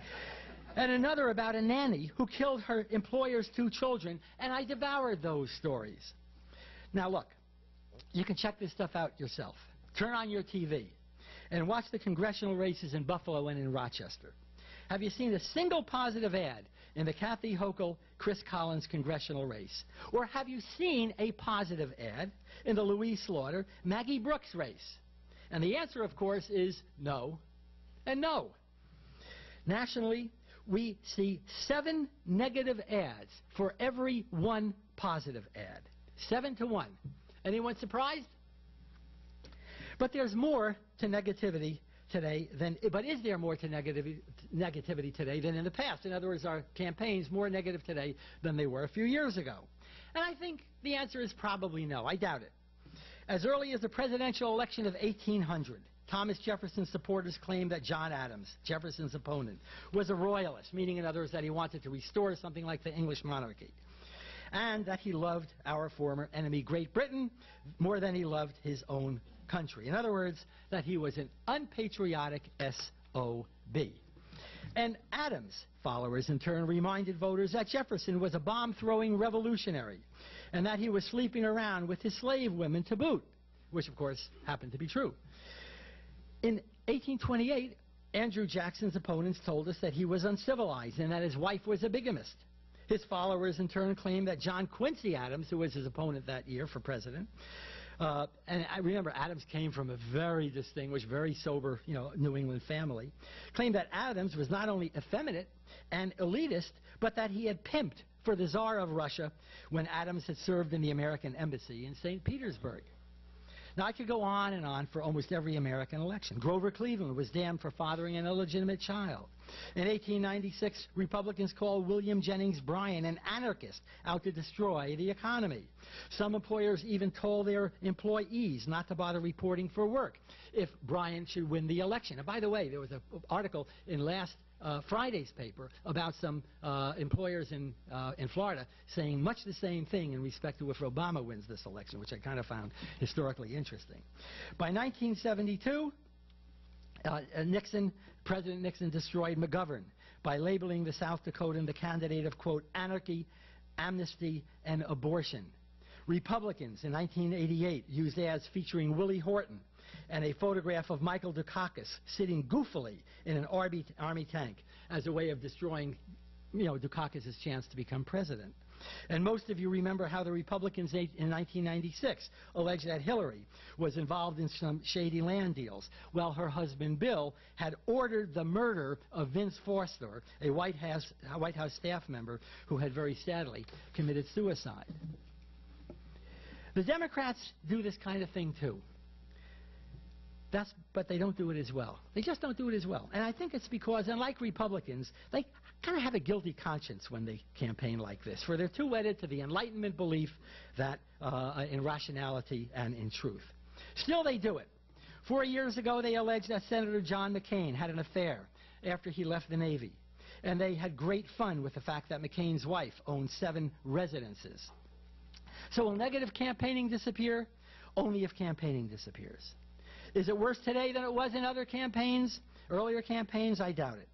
And another about a nanny who killed her employer's 2 children, and I devoured those stories. Now look, you can check this stuff out yourself. Turn on your TV and watch the congressional races in Buffalo and in Rochester. Have you seen a single positive ad in the Kathy Hochul-Chris Collins congressional race? Or have you seen a positive ad in the Louise Slaughter-Maggie Brooks race? And the answer, of course, is no and no. Nationally, we see 7 negative ads for every 1 positive ad. 7 to 1. Anyone surprised? But there's more to negativity today than, but is there more to negativity today than in the past? In other words, are campaigns more negative today than they were a few years ago? And I think the answer is probably no. I doubt it. As early as the presidential election of 1800, Thomas Jefferson's supporters claimed that John Adams, Jefferson's opponent, was a royalist, meaning, in other words, that he wanted to restore something like the English monarchy, and that he loved our former enemy, Great Britain, more than he loved his own country. In other words, that he was an unpatriotic SOB. And Adams' followers, in turn, reminded voters that Jefferson was a bomb-throwing revolutionary and that he was sleeping around with his slave women to boot, which, of course, happened to be true. In 1828, Andrew Jackson's opponents told us that he was uncivilized and that his wife was a bigamist. His followers, in turn, claimed that John Quincy Adams, who was his opponent that year for president, and I remember Adams came from a very distinguished, very sober, New England family, claimed that Adams was not only effeminate and elitist, but that he had pimped for the Tsar of Russia when Adams had served in the American embassy in St. Petersburg. Now, I could go on and on for almost every American election. Grover Cleveland was damned for fathering an illegitimate child. In 1896, Republicans called William Jennings Bryan an anarchist out to destroy the economy. Some employers even told their employees not to bother reporting for work if Bryan should win the election. And by the way, there was an article in last Friday's paper about some employers in Florida saying much the same thing in respect to if Obama wins this election, which I kind of found historically interesting. By 1972, President Nixon destroyed McGovern by labeling the South Dakotan the candidate of, quote, anarchy, amnesty, and abortion. Republicans in 1988 used ads featuring Willie Horton and a photograph of Michael Dukakis sitting goofily in an Army tank as a way of destroying, Dukakis' chance to become president. And most of you remember how the Republicans in 1996 alleged that Hillary was involved in some shady land deals, while her husband Bill had ordered the murder of Vince Forster, a White House staff member who had very sadly committed suicide. The Democrats do this kind of thing too. But they don't do it as well. They just don't do it as well. And I think it's because, unlike Republicans, they kind of have a guilty conscience when they campaign like this, for they're too wedded to the Enlightenment belief that in rationality and in truth. Still, they do it. 4 years ago, they alleged that Senator John McCain had an affair after he left the Navy. And they had great fun with the fact that McCain's wife owned 7 residences. So will negative campaigning disappear? Only if campaigning disappears. Is it worse today than it was in other campaigns, earlier campaigns? I doubt it.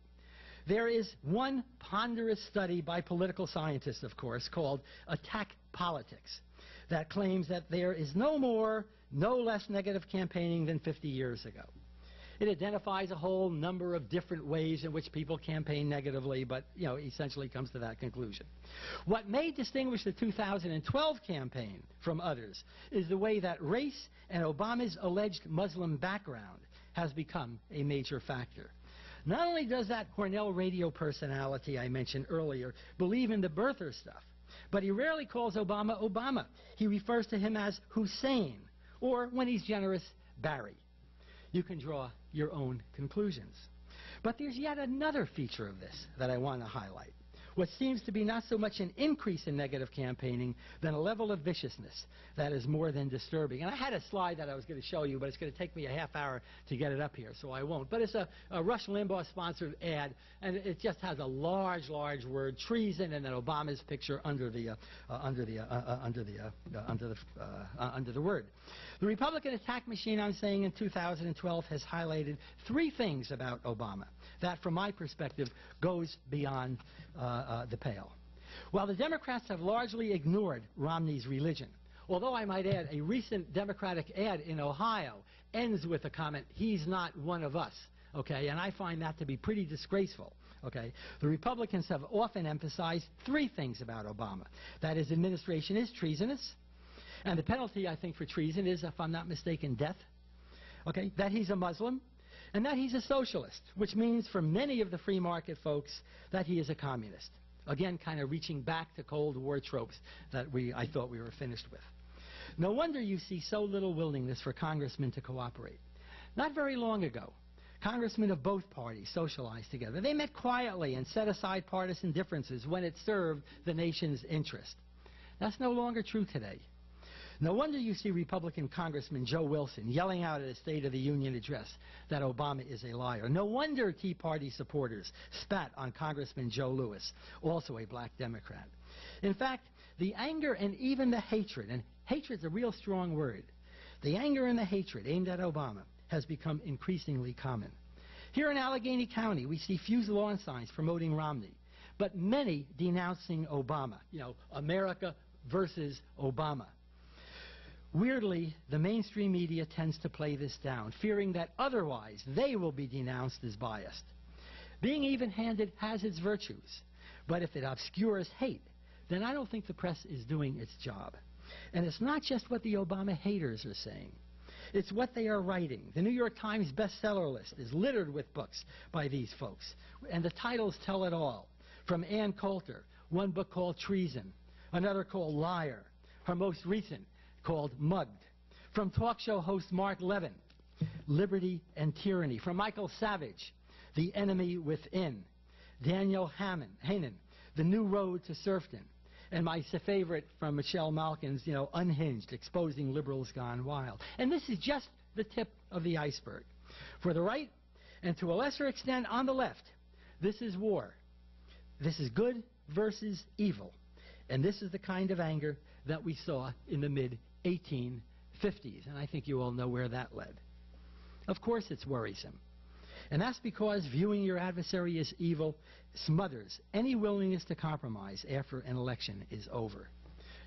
There is one ponderous study by political scientists, of course, called Attack Politics, that claims that there is no more, no less negative campaigning than 50 years ago. It identifies a whole number of different ways in which people campaign negatively, but, essentially comes to that conclusion. What may distinguish the 2012 campaign from others is the way that race and Obama's alleged Muslim background has become a major factor. Not only does that Cornell radio personality I mentioned earlier believe in the birther stuff, but he rarely calls Obama Obama. He refers to him as Hussein, or, when he's generous, Barry. You can draw your own conclusions. But there's yet another feature of this that I want to highlight. What seems to be not so much an increase in negative campaigning than a level of viciousness that is more than disturbing. And I had a slide that I was going to show you, but it's going to take me a half hour to get it up here, so I won't. But it's a Rush Limbaugh-sponsored ad, and it just has a large, large word, treason, and then Obama's picture under the word. The Republican attack machine, I'm saying, in 2012 has highlighted 3 things about Obama that, from my perspective, goes beyond the pale. While the Democrats have largely ignored Romney's religion, although I might add a recent Democratic ad in Ohio ends with a comment, "He's not one of us," okay, and I find that to be pretty disgraceful. Okay, the Republicans have often emphasized 3 things about Obama. That his administration is treasonous, and the penalty, I think, for treason is, if I'm not mistaken, death. Okay, that he's a Muslim, and that he's a socialist, which means for many of the free market folks that he is a communist. Again, kind of reaching back to Cold War tropes that I thought we were finished with. No wonder you see so little willingness for congressmen to cooperate. Not very long ago, congressmen of both parties socialized together. They met quietly and set aside partisan differences when it served the nation's interest. That's no longer true today. No wonder you see Republican Congressman Joe Wilson yelling out at a State of the Union address that Obama is a liar. No wonder Tea Party supporters spat on Congressman Joe Lewis, also a black Democrat. In fact, the anger and even the hatred, and hatred's a real strong word, the anger and the hatred aimed at Obama has become increasingly common. Here in Allegheny County, we see few lawn signs promoting Romney, but many denouncing Obama. America versus Obama. Weirdly, the mainstream media tends to play this down, fearing that otherwise they will be denounced as biased. Being even-handed has its virtues, but if it obscures hate, then I don't think the press is doing its job. And it's not just what the Obama haters are saying. It's what they are writing. The New York Times bestseller list is littered with books by these folks, and the titles tell it all. From Ann Coulter, one book called Treason, another called Liar, her most recent called Mugged. From talk show host Mark Levin, Liberty and Tyranny. From Michael Savage, The Enemy Within. Daniel Hannan, The New Road to Serfdom. And my favorite from Michelle Malkin's, Unhinged, Exposing Liberals Gone Wild. And this is just the tip of the iceberg. For the right, and to a lesser extent on the left, this is war. This is good versus evil. And this is the kind of anger that we saw in the mid-1850s. And I think you all know where that led. Of course it's worrisome. And that's because viewing your adversary as evil smothers any willingness to compromise after an election is over.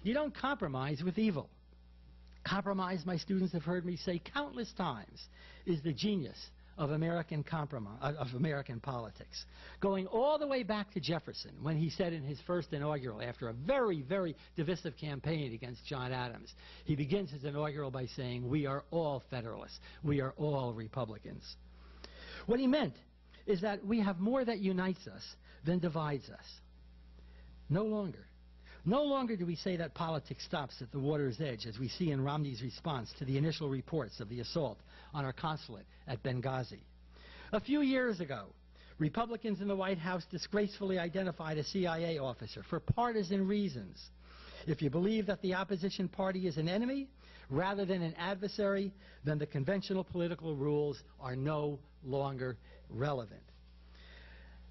You don't compromise with evil. Compromise, my students have heard me say countless times, is the genius of American politics. Going all the way back to Jefferson, when he said in his first inaugural, after a very, very divisive campaign against John Adams, he begins his inaugural by saying, "We are all Federalists. We are all Republicans." What he meant is that we have more that unites us than divides us. No longer. No longer do we say that politics stops at the water's edge, as we see in Romney's response to the initial reports of the assault on our consulate at Benghazi. A few years ago, Republicans in the White House disgracefully identified a CIA officer for partisan reasons. If you believe that the opposition party is an enemy rather than an adversary, then the conventional political rules are no longer relevant.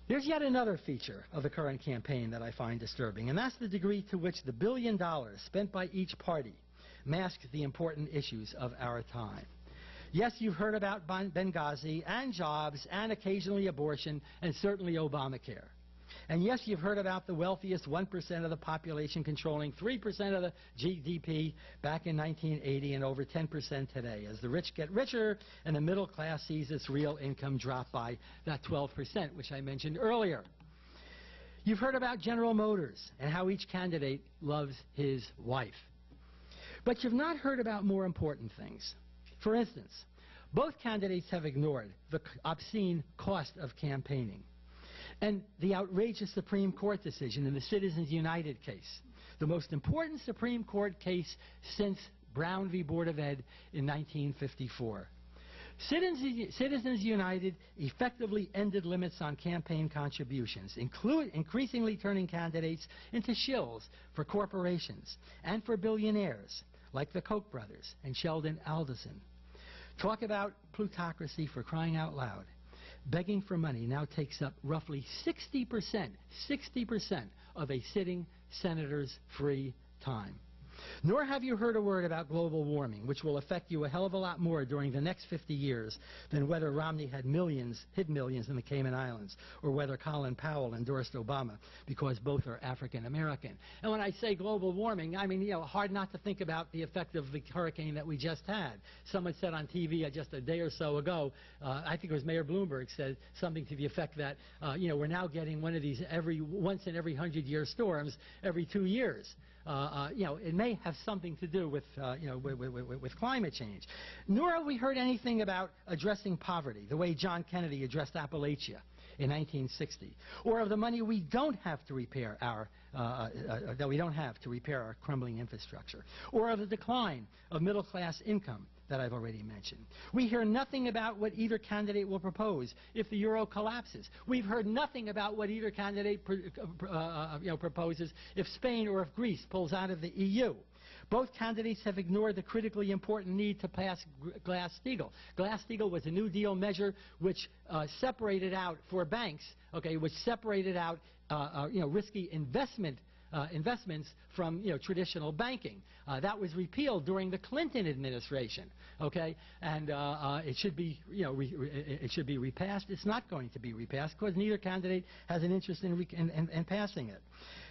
There's yet another feature of the current campaign that I find disturbing, and that's the degree to which the $1 billion spent by each party masks the important issues of our time. Yes, you've heard about Benghazi and jobs and occasionally abortion and certainly Obamacare. And yes, you've heard about the wealthiest 1% of the population controlling 3% of the GDP back in 1980 and over 10% today, as the rich get richer and the middle class sees its real income drop by that 12%, which I mentioned earlier. You've heard about General Motors and how each candidate loves his wife. But you've not heard about more important things. For instance, both candidates have ignored the obscene cost of campaigning and the outrageous Supreme Court decision in the Citizens United case, the most important Supreme Court case since Brown v. Board of Ed in 1954. Citizens United effectively ended limits on campaign contributions, increasingly turning candidates into shills for corporations and for billionaires like the Koch brothers and Sheldon Adelson. Talk about plutocracy, for crying out loud. Begging for money now takes up roughly 60% of a sitting senator's free time. Nor have you heard a word about global warming, which will affect you a hell of a lot more during the next 50 years than whether Romney hid millions in the Cayman Islands, or whether Colin Powell endorsed Obama, because both are African American. And when I say global warming, I mean, hard not to think about the effect of the hurricane that we just had. Someone said on TV just a day or so ago, I think it was Mayor Bloomberg, said something to the effect that, we're now getting one of these once in every 100-year storms every 2 years. It may have something to do with climate change. Nor have we heard anything about addressing poverty, the way John Kennedy addressed Appalachia in 1960, or of the money we don't have to repair our crumbling infrastructure, or of the decline of middle-class income that I've already mentioned. We hear nothing about what either candidate will propose if the euro collapses. We've heard nothing about what either candidate proposes if Spain or if Greece pulls out of the EU. Both candidates have ignored the critically important need to pass Glass-Steagall. Glass-Steagall was a New Deal measure which separated out for banks, which separated out risky investments from traditional banking. That was repealed during the Clinton administration, and it should be repassed. It's not going to be repassed because neither candidate has an interest in passing it.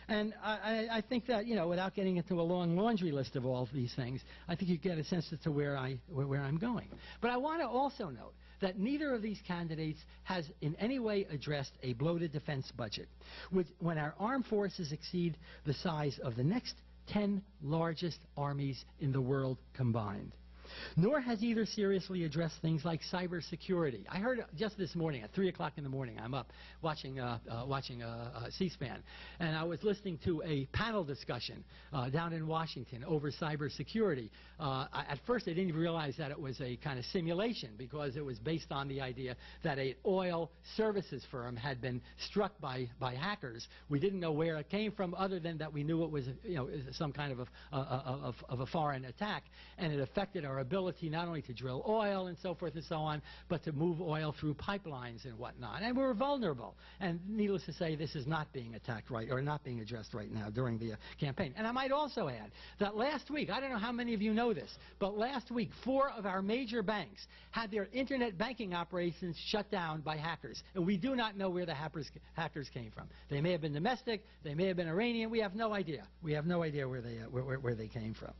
And I think that, you know, without getting into a long laundry list of all of these things, I think you get a sense as to where I'm going. But I want to also note that neither of these candidates has in any way addressed a bloated defense budget, when our armed forces exceed the size of the next 10 largest armies in the world combined. Nor has either seriously addressed things like cybersecurity. I heard just this morning at 3 o'clock in the morning, I'm up watching C-SPAN, and I was listening to a panel discussion down in Washington over cybersecurity. At first I didn't even realize that it was a kind of simulation, because it was based on the idea that an oil services firm had been struck by hackers. We didn't know where it came from, other than that we knew it was, you know, some kind of a foreign attack, and it affected our ability not only to drill oil and so forth and so on, but to move oil through pipelines and whatnot. And we were vulnerable. And needless to say, this is not being attacked right, or not being addressed right now during the campaign. And I might also add that last week, I don't know how many of you know this, but last week 4 of our major banks had their internet banking operations shut down by hackers. And we do not know where the hackers came from. They may have been domestic, they may have been Iranian, we have no idea. We have no idea where they came from.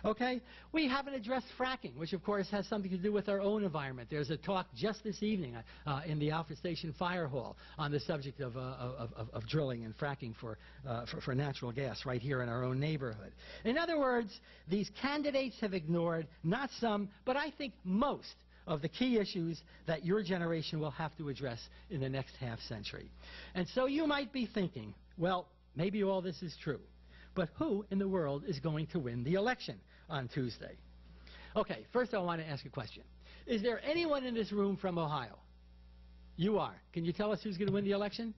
Okay? We haven't addressed fracking, which of course has something to do with our own environment. There's a talk just this evening in the Alfred Station Fire Hall on the subject of drilling and fracking for natural gas right here in our own neighborhood. In other words, these candidates have ignored not some, but I think most of the key issues that your generation will have to address in the next half century. And so you might be thinking, well, maybe all this is true, but who in the world is going to win the election on Tuesday? Okay, first I want to ask a question. Is there anyone in this room from Ohio? You are. Can you tell us who's going to win the election?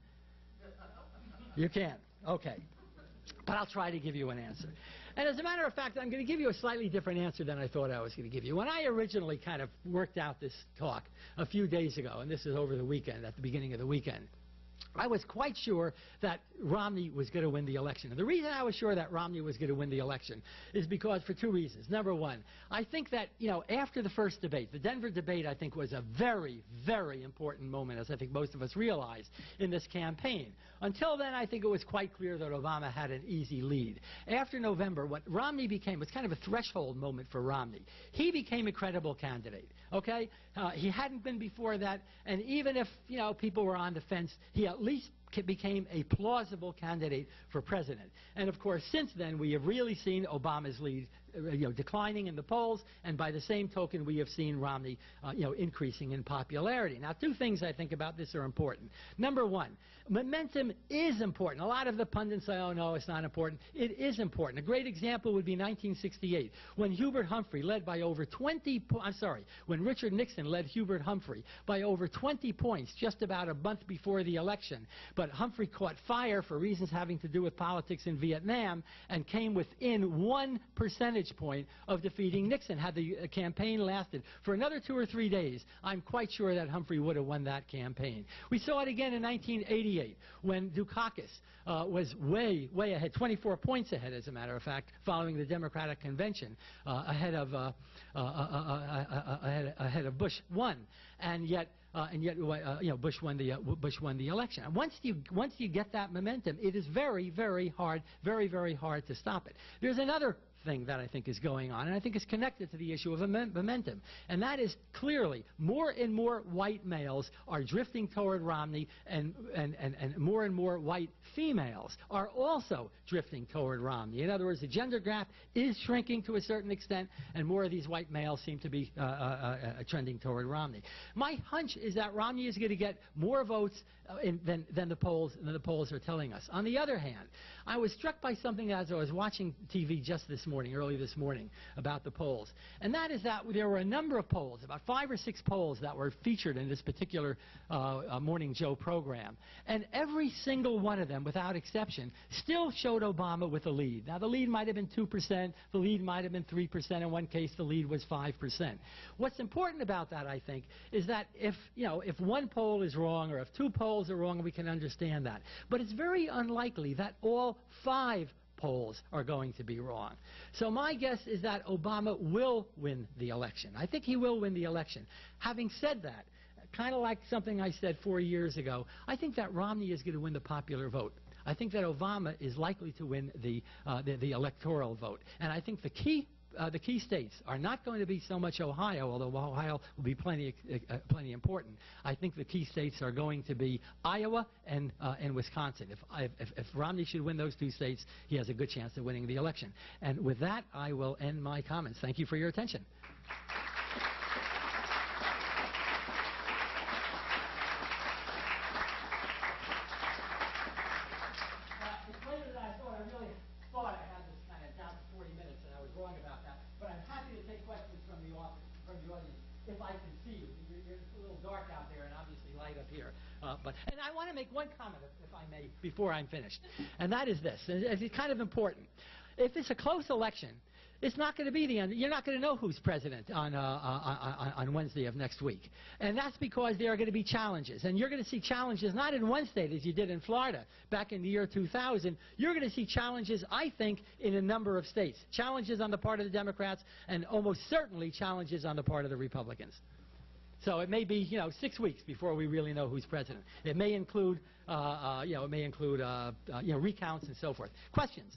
You can. Okay. But I'll try to give you an answer. And as a matter of fact, I'm going to give you a slightly different answer than I thought I was going to give you. When I originally kind of worked out this talk a few days ago, and this is over the weekend, at the beginning of the weekend, I was quite sure that Romney was going to win the election. And the reason I was sure that Romney was going to win the election is because, for 2 reasons. Number one, I think that, you know, after the first debate, the Denver debate, I think, was a very, very important moment, as I think most of us realized, in this campaign. Until then, I think it was quite clear that Obama had an easy lead. After November, what Romney became was kind of a threshold moment for Romney. He became a credible candidate, okay? He hadn't been before that, and even if, you know, people were on the fence, he at least became a plausible candidate for president. And of course, since then, we have really seen Obama's lead declining in the polls, and by the same token, we have seen Romney increasing in popularity. Now, 2 things I think about this are important. Number one, momentum is important. A lot of the pundits say, oh no, it's not important. It is important. A great example would be 1968, when when Richard Nixon led Hubert Humphrey by over 20 points just about a month before the election. But Humphrey caught fire for reasons having to do with politics in Vietnam and came within 1 percentage point of defeating Nixon. Had the campaign lasted for another 2 or 3 days, I'm quite sure that Humphrey would have won that campaign. We saw it again in 1988 when Dukakis was way ahead, 24 points ahead, as a matter of fact, following the Democratic convention, ahead of Bush 1, and yet Bush won the election. And once you get that momentum, it is very, very hard to stop it. There's another thing that I think is going on, and I think it's connected to the issue of momentum, and that is clearly more and more white males are drifting toward Romney, and more and more white females are also drifting toward Romney. In other words, the gender gap is shrinking to a certain extent, and more of these white males seem to be trending toward Romney. My hunch is that Romney is going to get more votes than the polls are telling us. On the other hand, I was struck by something as I was watching TV just early this morning, about the polls. And that is that there were a number of polls, about 5 or 6 polls that were featured in this particular Morning Joe program. And every single one of them, without exception, still showed Obama with a lead. Now, the lead might have been 2%, the lead might have been 3%, in one case the lead was 5%. What's important about that, I think, is that if one poll is wrong, or if 2 polls are wrong, we can understand that. But it's very unlikely that all 5 polls are going to be wrong. So my guess is that Obama will win the election. I think he will win the election. Having said that, kind of like something I said 4 years ago, I think that Romney is going to win the popular vote. I think that Obama is likely to win the electoral vote. And I think the key states are not going to be so much Ohio, although Ohio will be plenty important. I think the key states are going to be Iowa and Wisconsin. If Romney should win those 2 states, he has a good chance of winning the election. And with that, I will end my comments. Thank you for your attention. It's later than I thought. I really thought I had this kind of down to 40 minutes, and I was wrong about that. But I'm happy to take questions from the audience if I can see you. It's a little dark out there, and obviously light up here. And I want to make one comment, if I may, before I'm finished, and that is this. And it's kind of important. If it's a close election, it's not going to be the end. You're not going to know who's president on Wednesday of next week. And that's because there are going to be challenges. And you're going to see challenges not in one state as you did in Florida back in the year 2000. You're going to see challenges, I think, in a number of states. Challenges on the part of the Democrats and almost certainly challenges on the part of the Republicans. So it may be, 6 weeks before we really know who's president. It may include, recounts and so forth. Questions?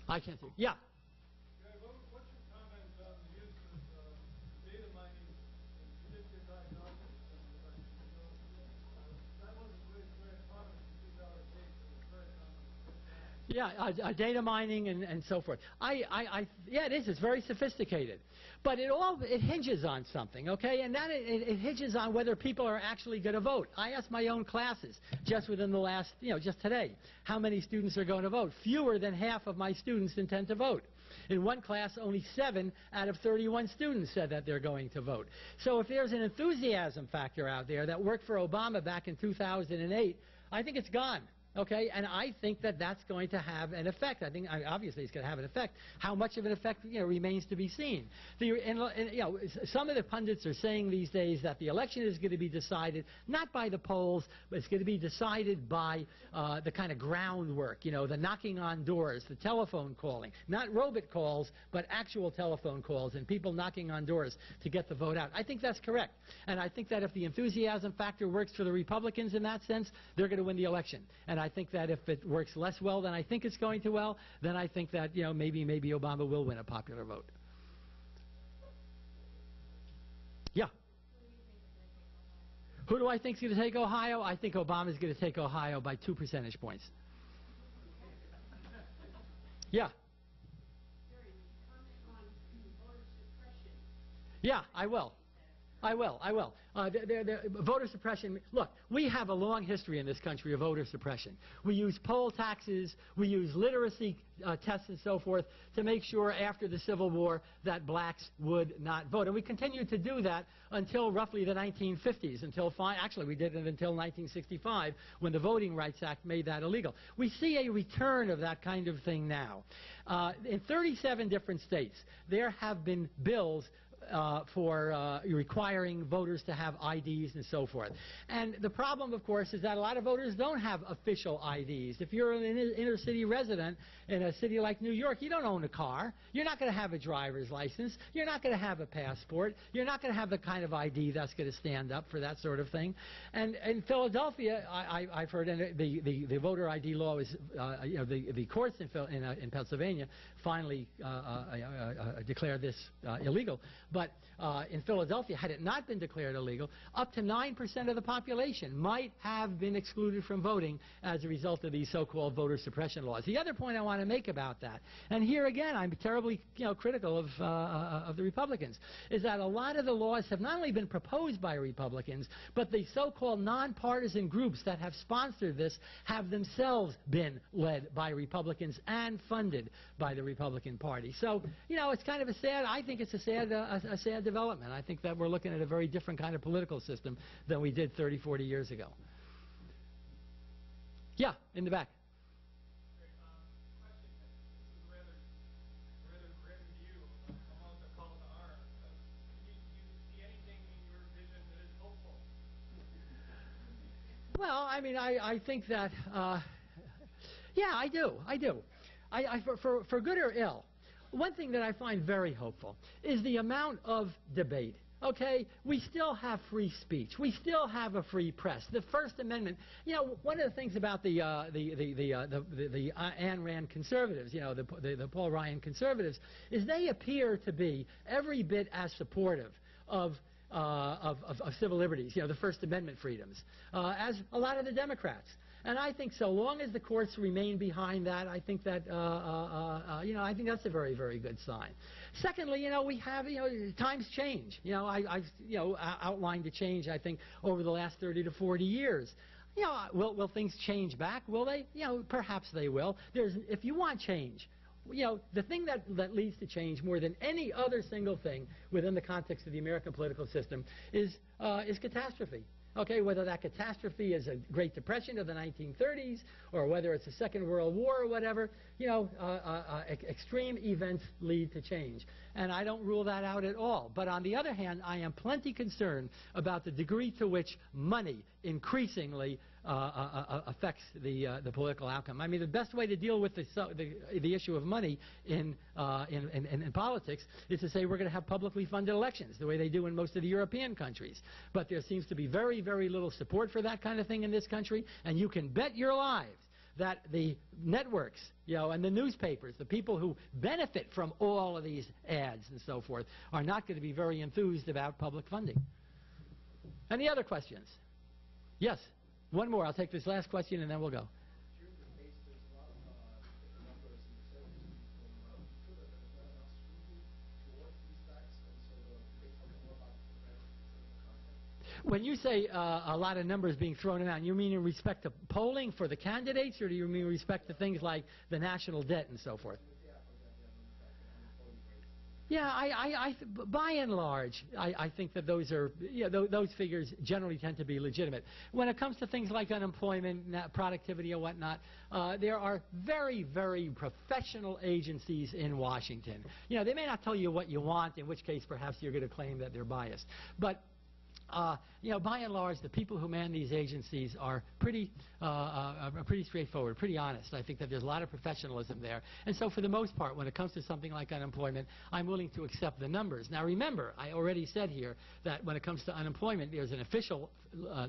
I can't see. Yeah. What's your comment on the use of data mining and predictive diagnostics in the election? That wasn't very prominent in 2008, but it was very prominent. Yeah, data mining and so forth. Yeah, it is. It's very sophisticated. But it hinges on something, okay? And that it hinges on whether people are actually going to vote. I asked my own classes just within the last, just today, how many students are going to vote. Fewer than half of my students intend to vote. In one class, only 7 out of 31 students said that they're going to vote. So if there's an enthusiasm factor out there that worked for Obama back in 2008, I think it's gone. Okay, and I think that that's going to have an effect. I think obviously it's going to have an effect. How much of an effect remains to be seen. Some of the pundits are saying these days that the election is going to be decided not by the polls, but it's going to be decided by the kind of groundwork. The knocking on doors, the telephone calling, not robot calls, but actual telephone calls and people knocking on doors to get the vote out. I think that's correct, and I think that if the enthusiasm factor works for the Republicans in that sense, they're going to win the election. And I think that if it works less well than I think it's going to then I think that maybe Obama will win a popular vote. Yeah. Who do I think is going to take Ohio? I think Obama is going to take Ohio by 2 percentage points. Yeah. Yeah, I will. Voter suppression, look, we have a long history in this country of voter suppression. We use poll taxes, we use literacy tests and so forth to make sure after the Civil War that blacks would not vote. And we continued to do that until roughly the 1950s, actually we did it until 1965 when the Voting Rights Act made that illegal. We see a return of that kind of thing now. In 37 different states, there have been bills for requiring voters to have IDs and so forth. And the problem, of course, is that a lot of voters don't have official IDs. If you're an inner city resident in a city like New York, you don't own a car. You're not going to have a driver's license. You're not going to have a passport. You're not going to have the kind of ID that's going to stand up for that sort of thing. And in Philadelphia, I've heard, and the voter ID law is, the courts in Pennsylvania finally declared this illegal. But in Philadelphia, had it not been declared illegal, up to 9% of the population might have been excluded from voting as a result of these so-called voter suppression laws. The other point I want to make about that, and here again I'm terribly critical of the Republicans, is that a lot of the laws have not only been proposed by Republicans, but the so-called nonpartisan groups that have sponsored this have themselves been led by Republicans and funded by the Republican Party. So, it's kind of I think it's a sad development. I think that we're looking at a very different kind of political system than we did 30, 40 years ago. Yeah, in the back. Well, I mean, I think that, yeah, I do. For good or ill, one thing that I find very hopeful is the amount of debate. okay, we still have free speech. We still have a free press. The First Amendment, you know, one of the things about the Ayn Rand conservatives, you know, the Paul Ryan conservatives, is they appear to be every bit as supportive of civil liberties, you know, the First Amendment freedoms, as a lot of the Democrats. And I think so long as the courts remain behind that, I think that, you know, I think that's a very, very good sign. Secondly, you know, we have, you know, times change. You know, I've, you know, outlined the change, I think, over the last 30 to 40 years. You know, will things change back? Will they? You know, perhaps they will. If you want change, you know, the thing that leads to change more than any other single thing within the context of the American political system is catastrophe. Okay, whether that catastrophe is a Great Depression of the 1930s or whether it's a Second World War or whatever, you know, extreme events lead to change. And I don't rule that out at all. But on the other hand, I am plenty concerned about the degree to which money increasingly affects the political outcome. I mean, the best way to deal with the issue of money in politics is to say we're going to have publicly funded elections, the way they do in most of the European countries. But there seems to be very, very little support for that kind of thing in this country, and you can bet your lives that the networks, you know, and the newspapers, the people who benefit from all of these ads and so forth, are not going to be very enthused about public funding. Any other questions? Yes. One more. I'll take this last question and then we'll go. When you say a lot of numbers being thrown around, you mean in respect to polling for the candidates, or do you mean in respect to things like the national debt and so forth? Yeah, by and large, I think that those are, you know, those figures generally tend to be legitimate. When it comes to things like unemployment, productivity, and whatnot, there are very, very professional agencies in Washington. You know, they may not tell you what you want, in which case perhaps you're going to claim that they're biased. But you know, by and large, the people who man these agencies are pretty straightforward, pretty honest. I think that there's a lot of professionalism there. And so for the most part, when it comes to something like unemployment, I'm willing to accept the numbers. Now remember, I already said here that when it comes to unemployment, there's an official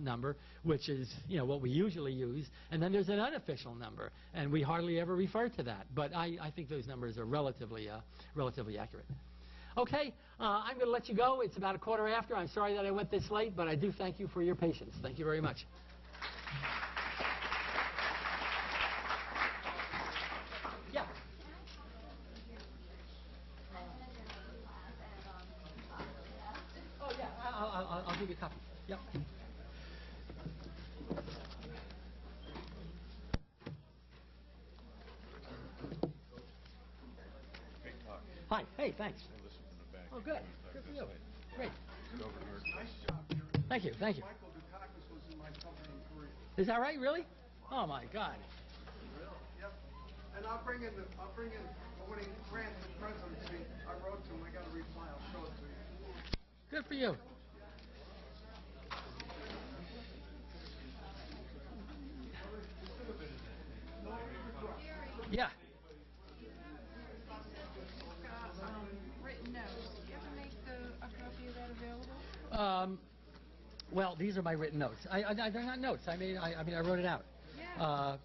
number, which is, you know, what we usually use, and then there's an unofficial number, and we hardly ever refer to that. But I think those numbers are relatively accurate. Okay, I'm going to let you go. It's about 1/4 after. I'm sorry that I went this late, but I do thank you for your patience. Thank you very much. Yeah. Oh, yeah, I'll give you a copy. Yep. Hi. Hey, thanks. Oh, good. Good for you. Great. Nice job, Jerry. Thank you. Thank you. Michael Dukakis was in my company in Korea. Is that right? Really? Oh my God. Yep. And I'll bring in when he ran for presidency, I wrote to him. I got a reply. I'll show it to you. Good for you. Yeah. Written notes. Do you ever make a copy of that available? Well, these are my written notes. They're not notes. I mean, I wrote it out. Yeah.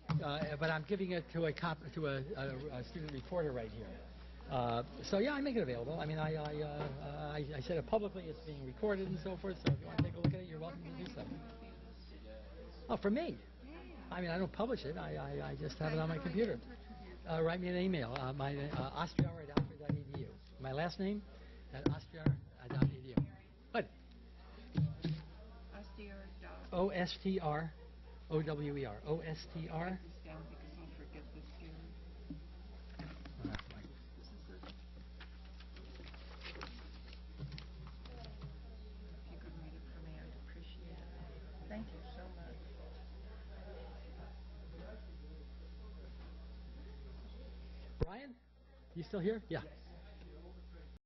But I'm giving it to a student reporter right here. So yeah, I make it available. I mean, I said it publicly. It's being recorded and so forth. So if you want to take a look at it, you're welcome to do so. Oh, for me? Yeah. I mean, I don't publish it. I just have it on my computer. Write me an email. My ostrower@alfred.edu. My last name at ostrower.edu. What? OSTR. OWER. OSTR. Thank you so much. Brian? You still here? Yeah.